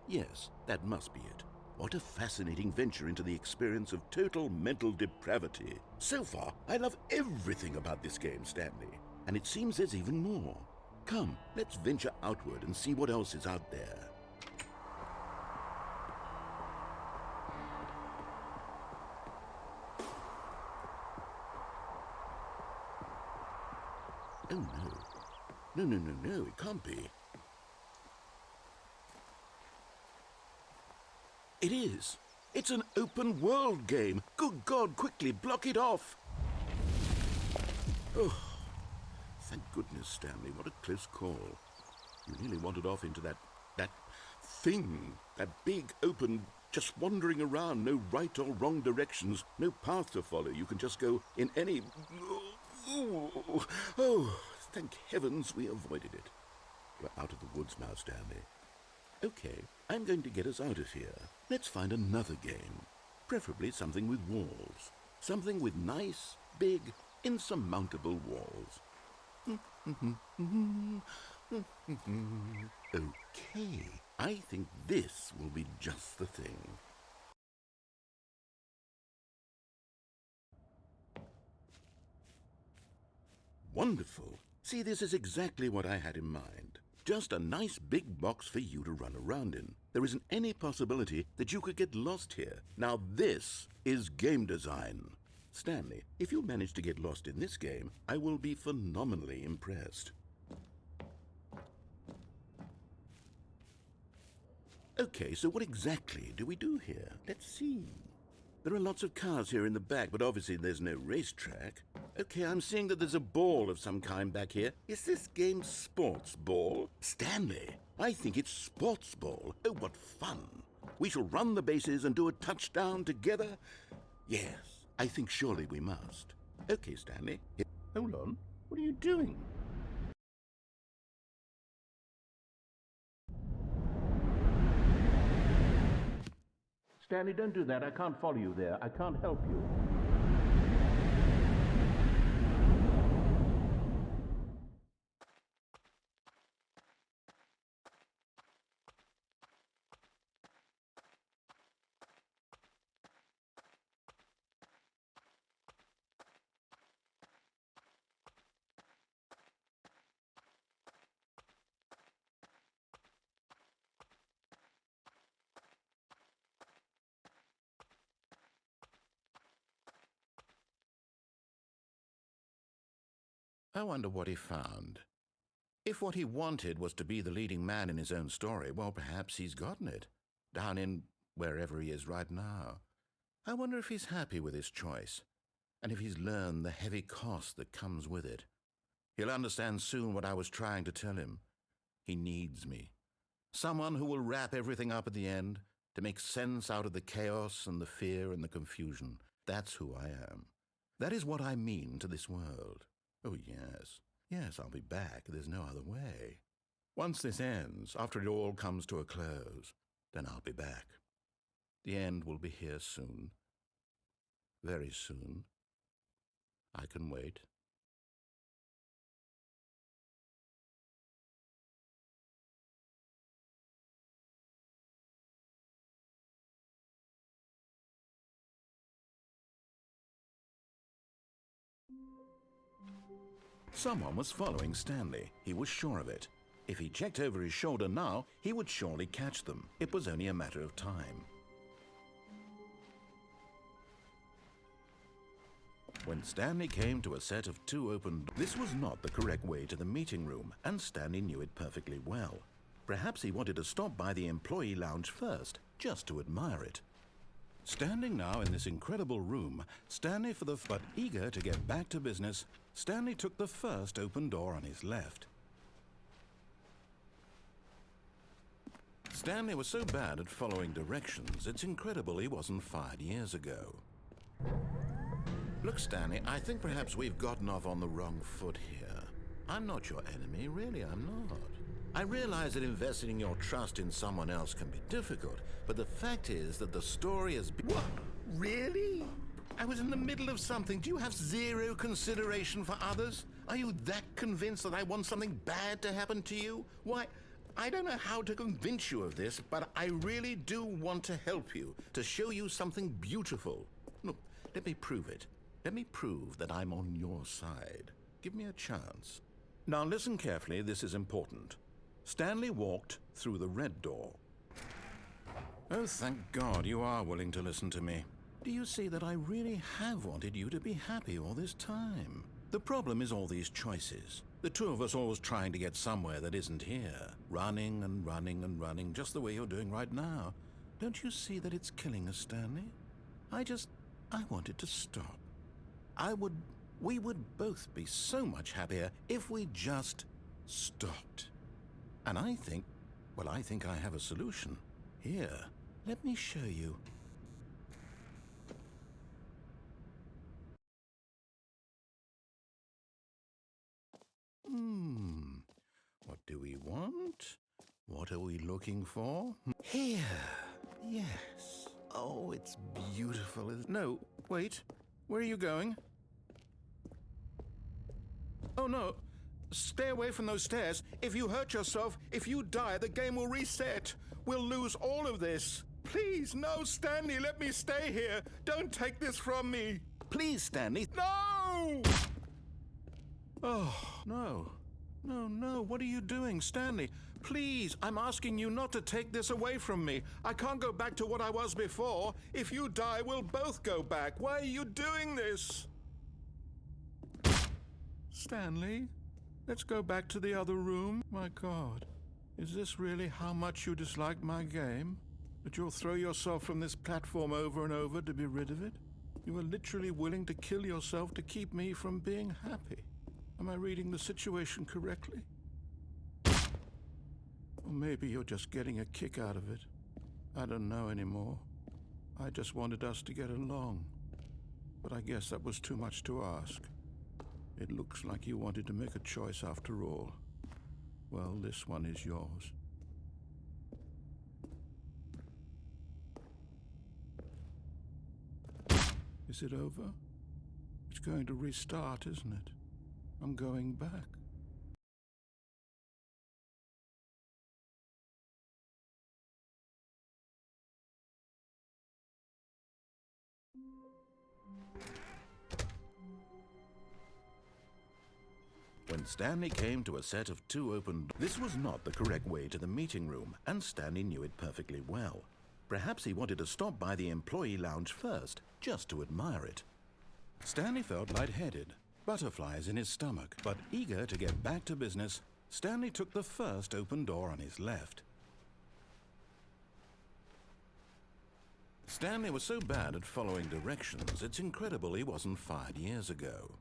Speaker 1: Yes, that must be it. What a fascinating venture into the experience of total mental depravity. So far, I love everything about this game, Stanley. And it seems there's even more. Come, let's venture outward and see what else is out there. Oh no. No, it can't be. It is. It's an open world game. Good God, quickly block it off. Oh, thank goodness, Stanley. What a close call. You nearly wandered off into that thing. That big, open, just wandering around. No right or wrong directions. No path to follow. You can just go in any... Oh, thank heavens we avoided it. We're out of the woods now, Stanley. Okay, I'm going to get us out of here. Let's find another game. Preferably something with walls. Something with nice, big, insurmountable walls. Okay, I think this will be just the thing. Wonderful. See, this is exactly what I had in mind. Just a nice big box for you to run around in. There isn't any possibility that you could get lost here. Now this is game design. Stanley, if you manage to get lost in this game, I will be phenomenally impressed. Okay, so what exactly do we do here? Let's see. There are lots of cars here in the back, but obviously there's no racetrack. Okay, I'm seeing that there's a ball of some kind back here. Is this game sports ball? Stanley, I think it's sports ball. Oh, what fun. We shall run the bases and do a touchdown together? Yes, I think surely we must. Okay, Stanley. Hold on. What are you doing? Stanley, don't do that. I can't follow you there. I can't help you. I wonder what he found. If what he wanted was to be the leading man in his own story, well, perhaps he's gotten it, down in wherever he is right now. I wonder if he's happy with his choice, and if he's learned the heavy cost that comes with it. He'll understand soon what I was trying to tell him. He needs me. Someone who will wrap everything up at the end, to make sense out of the chaos and the fear and the confusion. That's who I am. That is what I mean to this world. Oh, yes. Yes, I'll be back. There's no other way. Once this ends, after it all comes to a close, then I'll be back. The end will be here soon. Very soon. I can wait. Someone was following Stanley. He was sure of it. If he checked over his shoulder now, he would surely catch them. It was only a matter of time. When Stanley came to a set of two open... This was not the correct way to the meeting room, and Stanley knew it perfectly well. Perhaps he wanted to stop by the employee lounge first, just to admire it. Standing now in this incredible room, but eager to get back to business, Stanley took the first open door on his left. Stanley was so bad at following directions, it's incredible he wasn't fired years ago. Look, Stanley, I think perhaps we've gotten off on the wrong foot here. I'm not your enemy, really, I'm not. I realize that investing your trust in someone else can be difficult, but the fact is that the story has been... What? Really? I was in the middle of something. Do you have zero consideration for others? Are you that convinced that I want something bad to happen to you? Why, I don't know how to convince you of this, but I really do want to help you, to show you something beautiful. Look, let me prove it. Let me prove that I'm on your side. Give me a chance. Now listen carefully, this is important. Stanley walked through the red door. Oh, thank God you are willing to listen to me. Do you see that I really have wanted you to be happy all this time? The problem is all these choices. The two of us always trying to get somewhere that isn't here. Running and running and running, just the way you're doing right now. Don't you see that it's killing us, Stanley? I want it to stop. We would both be so much happier if we just stopped. And I think I have a solution. Here, let me show you. What do we want? What are we looking for? Here. Yes. Oh, it's beautiful. No, wait. Where are you going? Oh, no. Stay away from those stairs. If you hurt yourself, if you die, the game will reset. We'll lose all of this. Please, no, Stanley, let me stay here. Don't take this from me. Please, Stanley. No! Oh, no. No, what are you doing, Stanley? Please, I'm asking you not to take this away from me. I can't go back to what I was before. If you die, we'll both go back. Why are you doing this? Stanley, let's go back to the other room. My God, is this really how much you dislike my game? That you'll throw yourself from this platform over and over to be rid of it? You are literally willing to kill yourself to keep me from being happy. Am I reading the situation correctly? Or maybe you're just getting a kick out of it. I don't know anymore. I just wanted us to get along. But I guess that was too much to ask. It looks like you wanted to make a choice after all. Well, this one is yours. Is it over? It's going to restart, isn't it? I'm going back. When Stanley came to a set of two open... This was not the correct way to the meeting room, and Stanley knew it perfectly well. Perhaps he wanted to stop by the employee lounge first, just to admire it. Stanley felt lightheaded, butterflies in his stomach, but eager to get back to business, Stanley took the first open door on his left. Stanley was so bad at following directions, it's incredible he wasn't fired years ago.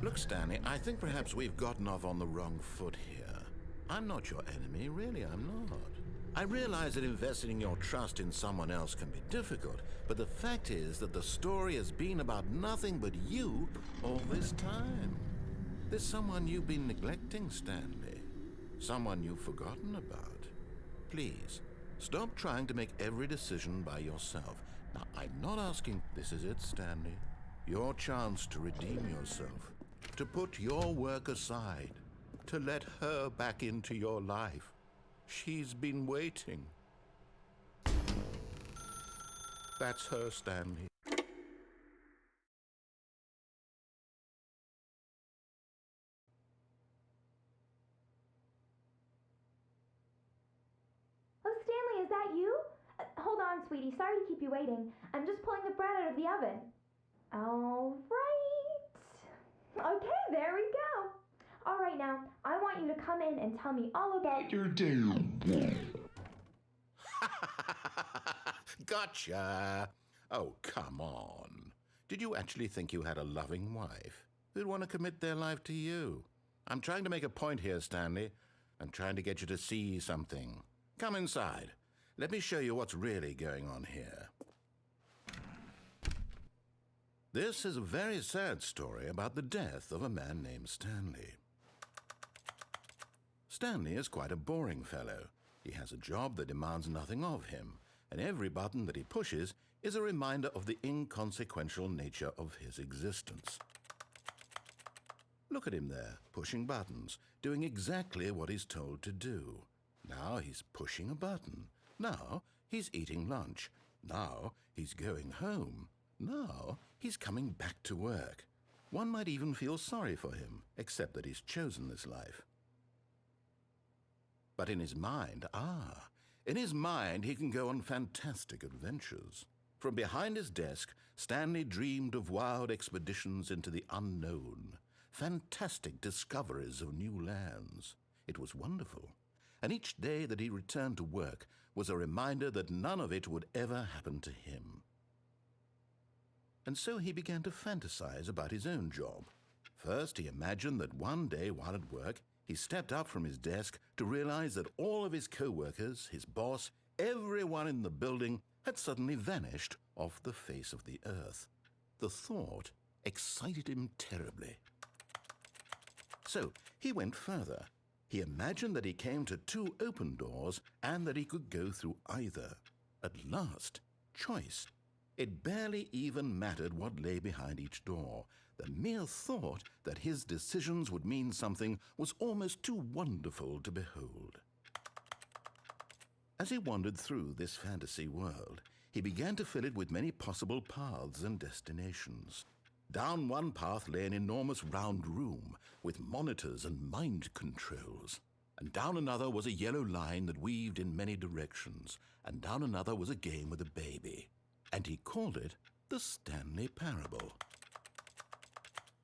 Speaker 1: Look, Stanley, I think perhaps we've gotten off on the wrong foot here. I'm not your enemy, really, I'm not. I realize that investing your trust in someone else can be difficult, but the fact is that the story has been about nothing but you all this time. There's someone you've been neglecting, Stanley. Someone you've forgotten about. Please, stop trying to make every decision by yourself. Now, I'm not asking... This is it, Stanley. Your chance to redeem yourself. To put your work aside. To let her back into your life. She's been waiting. That's her, Stanley.
Speaker 3: Oh, Stanley, is that you? Hold on, sweetie. Sorry to keep you waiting. I'm just pulling the bread out of the oven. All right. Okay, there we go. All right, now, I want you to come in and tell me all about your day.
Speaker 1: Gotcha. Oh, come on. Did you actually think you had a loving wife who'd want to commit their life to you? I'm trying to make a point here, Stanley. I'm trying to get you to see something. Come inside. Let me show you what's really going on here. This is a very sad story about the death of a man named Stanley. Stanley is quite a boring fellow. He has a job that demands nothing of him, and every button that he pushes is a reminder of the inconsequential nature of his existence. Look at him there, pushing buttons, doing exactly what he's told to do. Now he's pushing a button. Now he's eating lunch. Now he's going home. Now he's coming back to work. One might even feel sorry for him, except that he's chosen this life. But in his mind, he can go on fantastic adventures. From behind his desk, Stanley dreamed of wild expeditions into the unknown, fantastic discoveries of new lands. It was wonderful, and each day that he returned to work was a reminder that none of it would ever happen to him. And so he began to fantasize about his own job. First, he imagined that one day while at work, he stepped up from his desk to realize that all of his co-workers, his boss, everyone in the building had suddenly vanished off the face of the earth. The thought excited him terribly. So he went further. He imagined that he came to 2 open doors and that he could go through either. At last, choice. It barely even mattered what lay behind each door. The mere thought that his decisions would mean something was almost too wonderful to behold. As he wandered through this fantasy world, he began to fill it with many possible paths and destinations. Down one path lay an enormous round room with monitors and mind controls. And down another was a yellow line that weaved in many directions. And down another was a game with a baby. And he called it the Stanley Parable.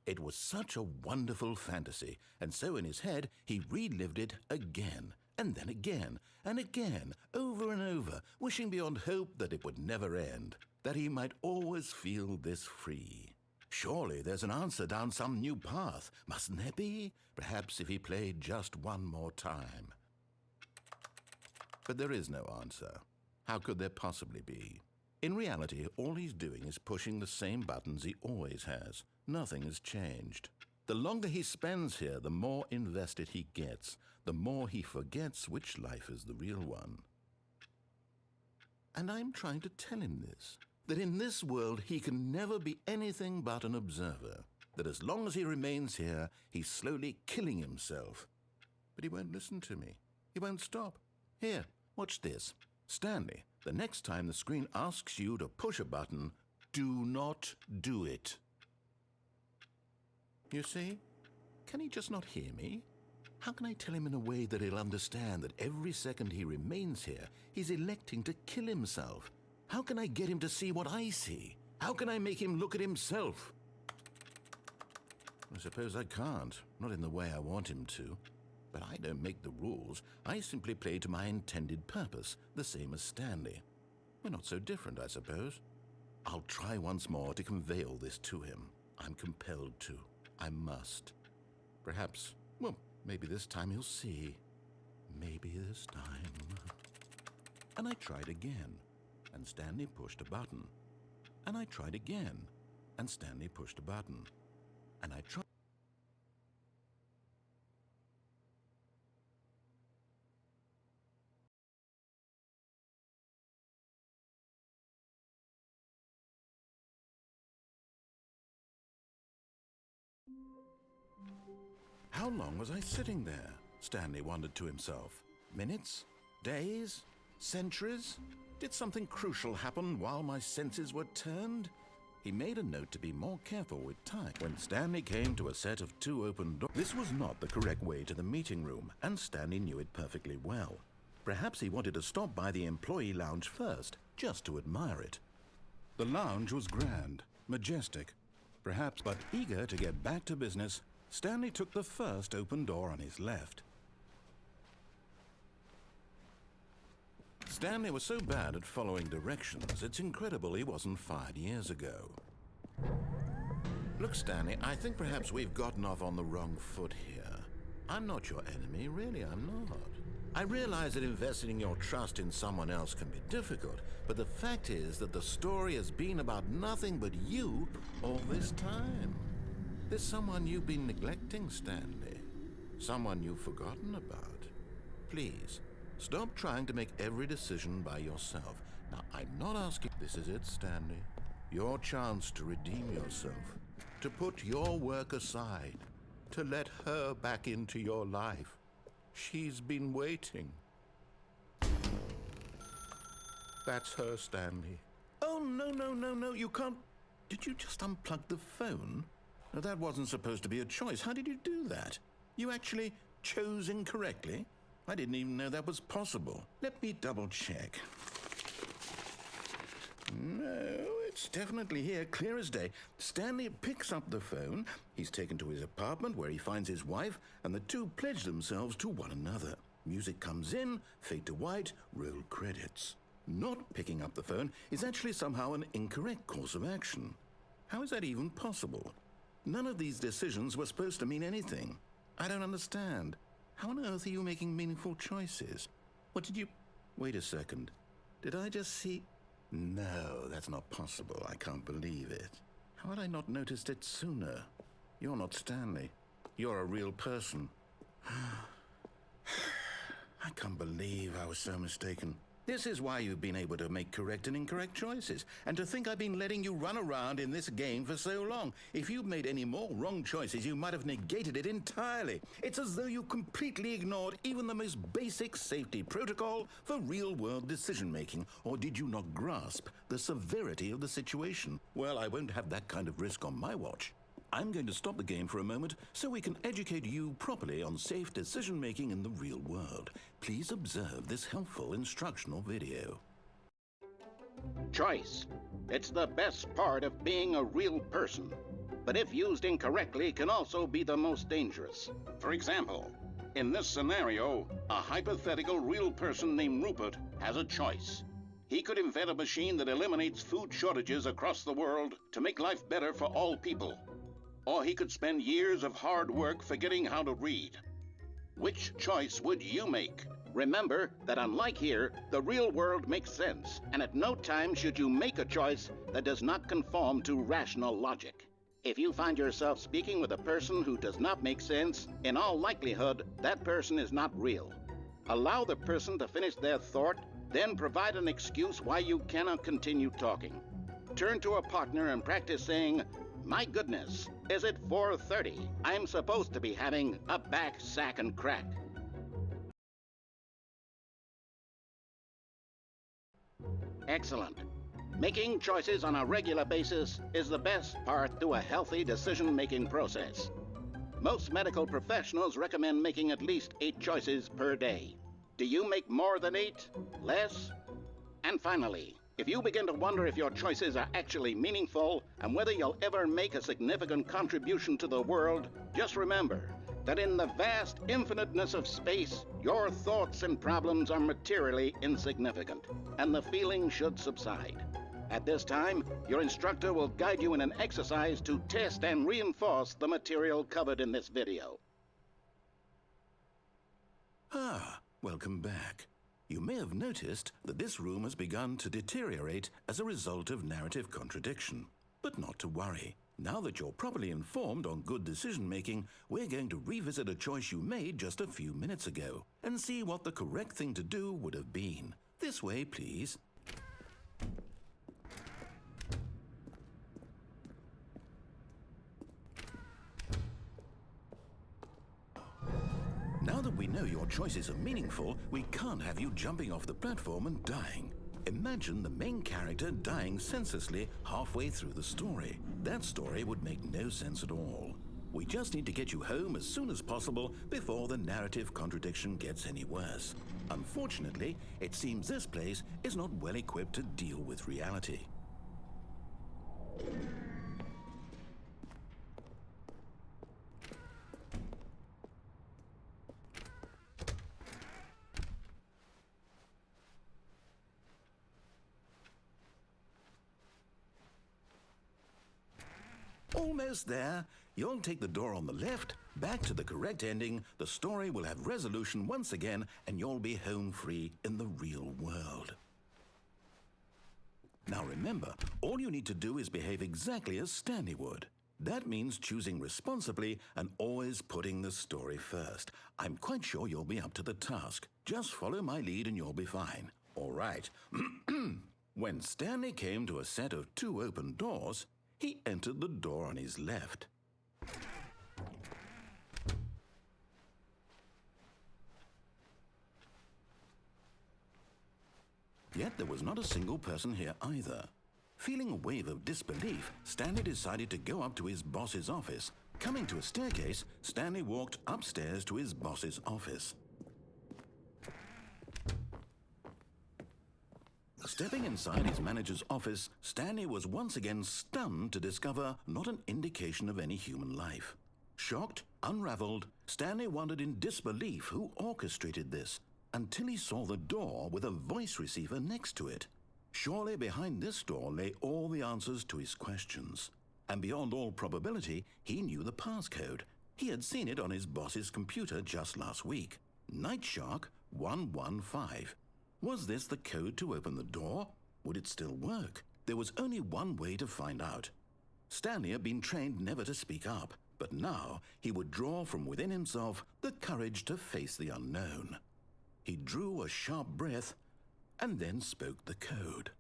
Speaker 1: It was such a wonderful fantasy, and so in his head he relived it again, and then again, and again, over and over, wishing beyond hope that it would never end, that he might always feel this free. Surely there's an answer down some new path, mustn't there be? Perhaps if he played just one more time. But there is no answer. How could there possibly be? In reality, all he's doing is pushing the same buttons he always has. Nothing has changed. The longer he spends here, the more invested he gets, the more he forgets which life is the real one. And I'm trying to tell him this, that in this world he can never be anything but an observer, that as long as he remains here, he's slowly killing himself. But he won't listen to me. He won't stop. Here, watch this. Stanley, the next time the screen asks you to push a button, do not do it. You see? Can he just not hear me? How can I tell him in a way that he'll understand that every second he remains here, he's electing to kill himself? How can I get him to see what I see? How can I make him look at himself? I suppose I can't, not in the way I want him to. But I don't make the rules. I simply play to my intended purpose, the same as Stanley. We're not so different, I suppose. I'll try once more to convey all this to him. I'm compelled to. I must. Perhaps, well, maybe this time he'll see. Maybe this time. And I tried again, and Stanley pushed a button. And I tried again, and Stanley pushed a button. And I tried. How long was I sitting there? Stanley wondered to himself. Minutes? Days? Centuries? Did something crucial happen while my senses were turned? He made a note to be more careful with time. When Stanley came to a set of 2 open doors, this was not the correct way to the meeting room, and Stanley knew it perfectly well. Perhaps he wanted to stop by the employee lounge first, just to admire it. The lounge was grand, majestic, perhaps, but eager to get back to business, Stanley took the first open door on his left. Stanley was so bad at following directions, it's incredible he wasn't fired years ago. Look, Stanley, I think perhaps we've gotten off on the wrong foot here. I'm not your enemy, really, I'm not. I realize that investing your trust in someone else can be difficult, but the fact is that the story has been about nothing but you all this time. There's someone you've been neglecting, Stanley. Someone you've forgotten about. Please, stop trying to make every decision by yourself. Now, I'm not asking... This is it, Stanley. Your chance to redeem yourself. To put your work aside. To let her back into your life. She's been waiting. That's her, Stanley. Oh, no, you can't... Did you just unplug the phone? No, that wasn't supposed to be a choice. How did you do that? You actually chose incorrectly? I didn't even know that was possible. Let me double check. No, it's definitely here, clear as day. Stanley picks up the phone. He's taken to his apartment where he finds his wife, and the two pledge themselves to one another. Music comes in, fade to white, roll credits. Not picking up the phone is actually somehow an incorrect course of action. How is that even possible? None of these decisions were supposed to mean anything. I don't understand. How on earth are you making meaningful choices? What did you... Wait a second. Did I just see... No, that's not possible. I can't believe it. How had I not noticed it sooner? You're not Stanley. You're a real person. I can't believe I was so mistaken. This is why you've been able to make correct and incorrect choices. And to think I've been letting you run around in this game for so long. If you'd made any more wrong choices, you might have negated it entirely. It's as though you completely ignored even the most basic safety protocol for real-world decision-making. Or did you not grasp the severity of the situation? Well, I won't have that kind of risk on my watch. I'm going to stop the game for a moment so we can educate you properly on safe decision-making in the real world. Please observe this helpful instructional video.
Speaker 4: Choice. It's the best part of being a real person. But if used incorrectly, can also be the most dangerous. For example, in this scenario, a hypothetical real person named Rupert has a choice. He could invent a machine that eliminates food shortages across the world to make life better for all people. Or he could spend years of hard work forgetting how to read. Which choice would you make? Remember that unlike here, the real world makes sense, and at no time should you make a choice that does not conform to rational logic. If you find yourself speaking with a person who does not make sense, in all likelihood, that person is not real. Allow the person to finish their thought, then provide an excuse why you cannot continue talking. Turn to a partner and practice saying, "My goodness, is it 4:30? I'm supposed to be having a back, sack, and crack." Excellent. Making choices on a regular basis is the best part to a healthy decision-making process. Most medical professionals recommend making at least 8 choices per day. Do you make more than 8? Less? And finally, if you begin to wonder if your choices are actually meaningful and whether you'll ever make a significant contribution to the world, just remember that in the vast infiniteness of space, your thoughts and problems are materially insignificant, and the feeling should subside. At this time, your instructor will guide you in an exercise to test and reinforce the material covered in this video.
Speaker 1: Welcome back. You may have noticed that this room has begun to deteriorate as a result of narrative contradiction. But not to worry. Now that you're properly informed on good decision-making, we're going to revisit a choice you made just a few minutes ago and see what the correct thing to do would have been. This way, please. Now that we know your choices are meaningful, we can't have you jumping off the platform and dying. Imagine the main character dying senselessly halfway through the story. That story would make no sense at all. We just need to get you home as soon as possible before the narrative contradiction gets any worse. Unfortunately, it seems this place is not well equipped to deal with reality. Almost there. You'll take the door on the left, back to the correct ending, the story will have resolution once again, and you'll be home free in the real world. Now remember, all you need to do is behave exactly as Stanley would. That means choosing responsibly and always putting the story first. I'm quite sure you'll be up to the task. Just follow my lead and you'll be fine. All right. When Stanley came to a set of 2 open doors, he entered the door on his left. Yet there was not a single person here either. Feeling a wave of disbelief, Stanley decided to go up to his boss's office. Coming to a staircase, Stanley walked upstairs to his boss's office. Stepping inside his manager's office, Stanley was once again stunned to discover not an indication of any human life. Shocked, unraveled, Stanley wondered in disbelief who orchestrated this, until he saw the door with a voice receiver next to it. Surely behind this door lay all the answers to his questions. And beyond all probability, he knew the passcode. He had seen it on his boss's computer just last week. Night Shark 115. Was this the code to open the door? Would it still work? There was only one way to find out. Stanley had been trained never to speak up, but now he would draw from within himself the courage to face the unknown. He drew a sharp breath and then spoke the code.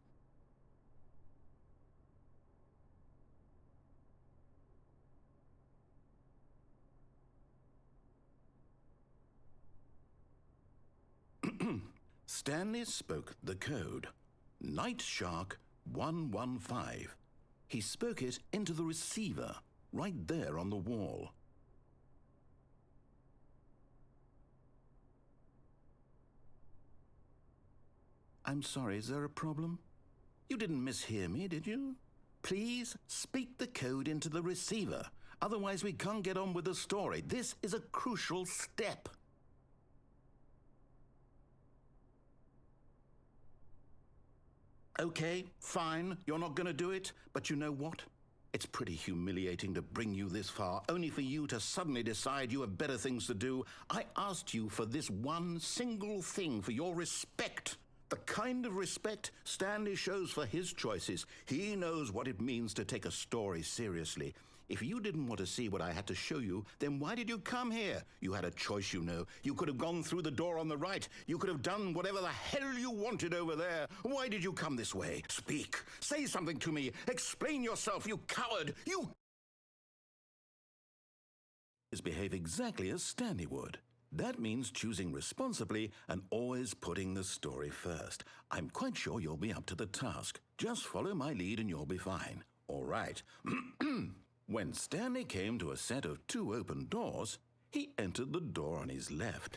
Speaker 1: Stanley spoke the code. Night Shark 115. He spoke it into the receiver, right there on the wall. I'm sorry, is there a problem? You didn't mishear me, did you? Please speak the code into the receiver. Otherwise we can't get on with the story. This is a crucial step. Okay, fine, you're not going to do it, but you know what? It's pretty humiliating to bring you this far, only for you to suddenly decide you have better things to do. I asked you for this one single thing, for your respect. The kind of respect Stanley shows for his choices. He knows what it means to take a story seriously. If you didn't want to see what I had to show you, then why did you come here? You had a choice, you know. You could have gone through the door on the right. You could have done whatever the hell you wanted over there. Why did you come this way? Speak. Say something to me. Explain yourself, you coward. You behave exactly as Stanley would. That means choosing responsibly and always putting the story first. I'm quite sure you'll be up to the task. Just follow my lead and you'll be fine. All right. When Stanley came to a set of 2 open doors, he entered the door on his left.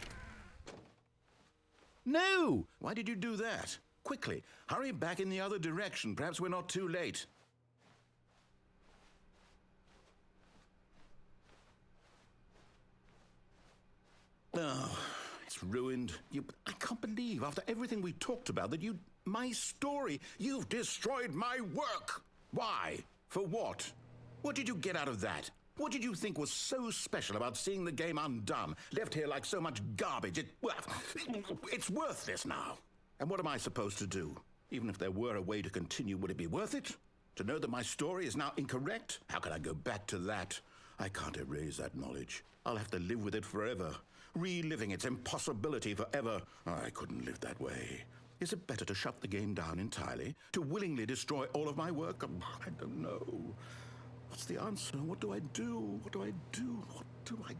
Speaker 1: No! Why did you do that? Quickly, hurry back in the other direction. Perhaps we're not too late. Oh, it's ruined. I can't believe, after everything we talked about, that my story, you've destroyed my work. Why? For what? What did you get out of that? What did you think was so special about seeing the game undone, left here like so much garbage? It's worthless now. And what am I supposed to do? Even if there were a way to continue, would it be worth it? To know that my story is now incorrect? How can I go back to that? I can't erase that knowledge. I'll have to live with it forever, reliving its impossibility forever. I couldn't live that way. Is it better to shut the game down entirely? To willingly destroy all of my work? I don't know. What's the answer? What do I do? What do I do? What do I...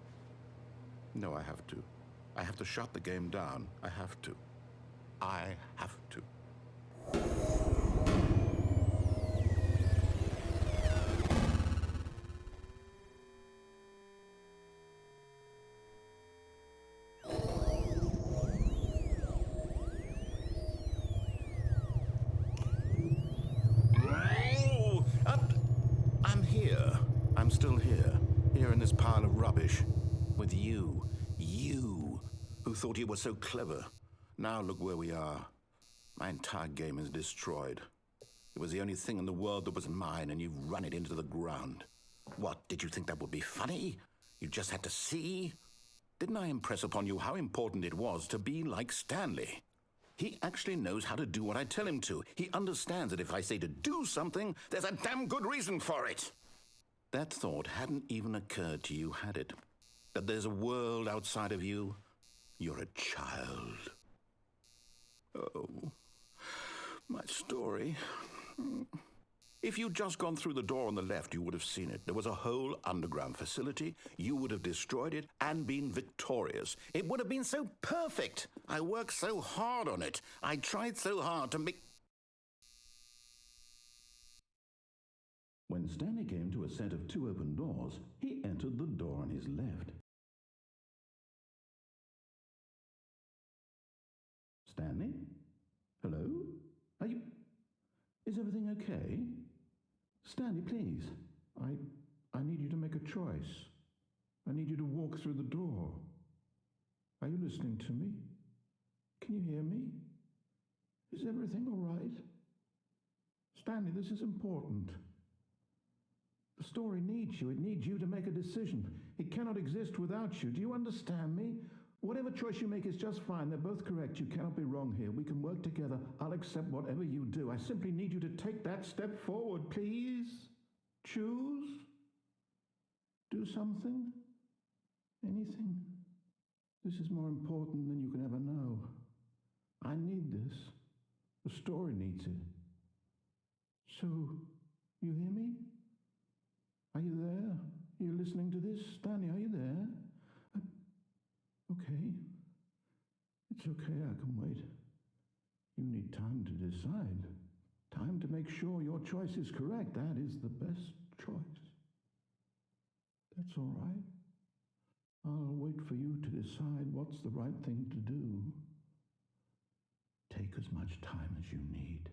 Speaker 1: No, I have to. I have to shut the game down. I have to. I have to. I'm still here in this pile of rubbish, with you, who thought you were so clever. Now look where we are. My entire game is destroyed. It was the only thing in the world that was mine, and you've run it into the ground. What, did you think that would be funny? You just had to see? Didn't I impress upon you how important it was to be like Stanley? He actually knows how to do what I tell him to. He understands that if I say to do something, there's a damn good reason for it. That thought hadn't even occurred to you, had it? That there's a world outside of you? You're a child. Oh, my story. If you'd just gone through the door on the left, you would have seen it. There was a whole underground facility. You would have destroyed it and been victorious. It would have been so perfect. I worked so hard on it. I tried so hard to make... When Stanley came to a set of 2 open doors, he entered the door on his left. Stanley? Hello? Are you... Is everything okay? Stanley, please. I need you to make a choice. I need you to walk through the door. Are you listening to me? Can you hear me? Is everything all right? Stanley, this is important. The story needs you. It needs you to make a decision. It cannot exist without you. Do you understand me? Whatever choice you make is just fine. They're both correct. You cannot be wrong here. We can work together. I'll accept whatever you do. I simply need you to take that step forward, please. Choose. Do something. Anything. This is more important than you can ever know. I need this. The story needs it. So, you hear me? Are you there? Are you listening to this? Stanley, are you there? Okay. It's okay, I can wait. You need time to decide. Time to make sure your choice is correct. That is the best choice. That's all right. I'll wait for you to decide what's the right thing to do. Take as much time as you need.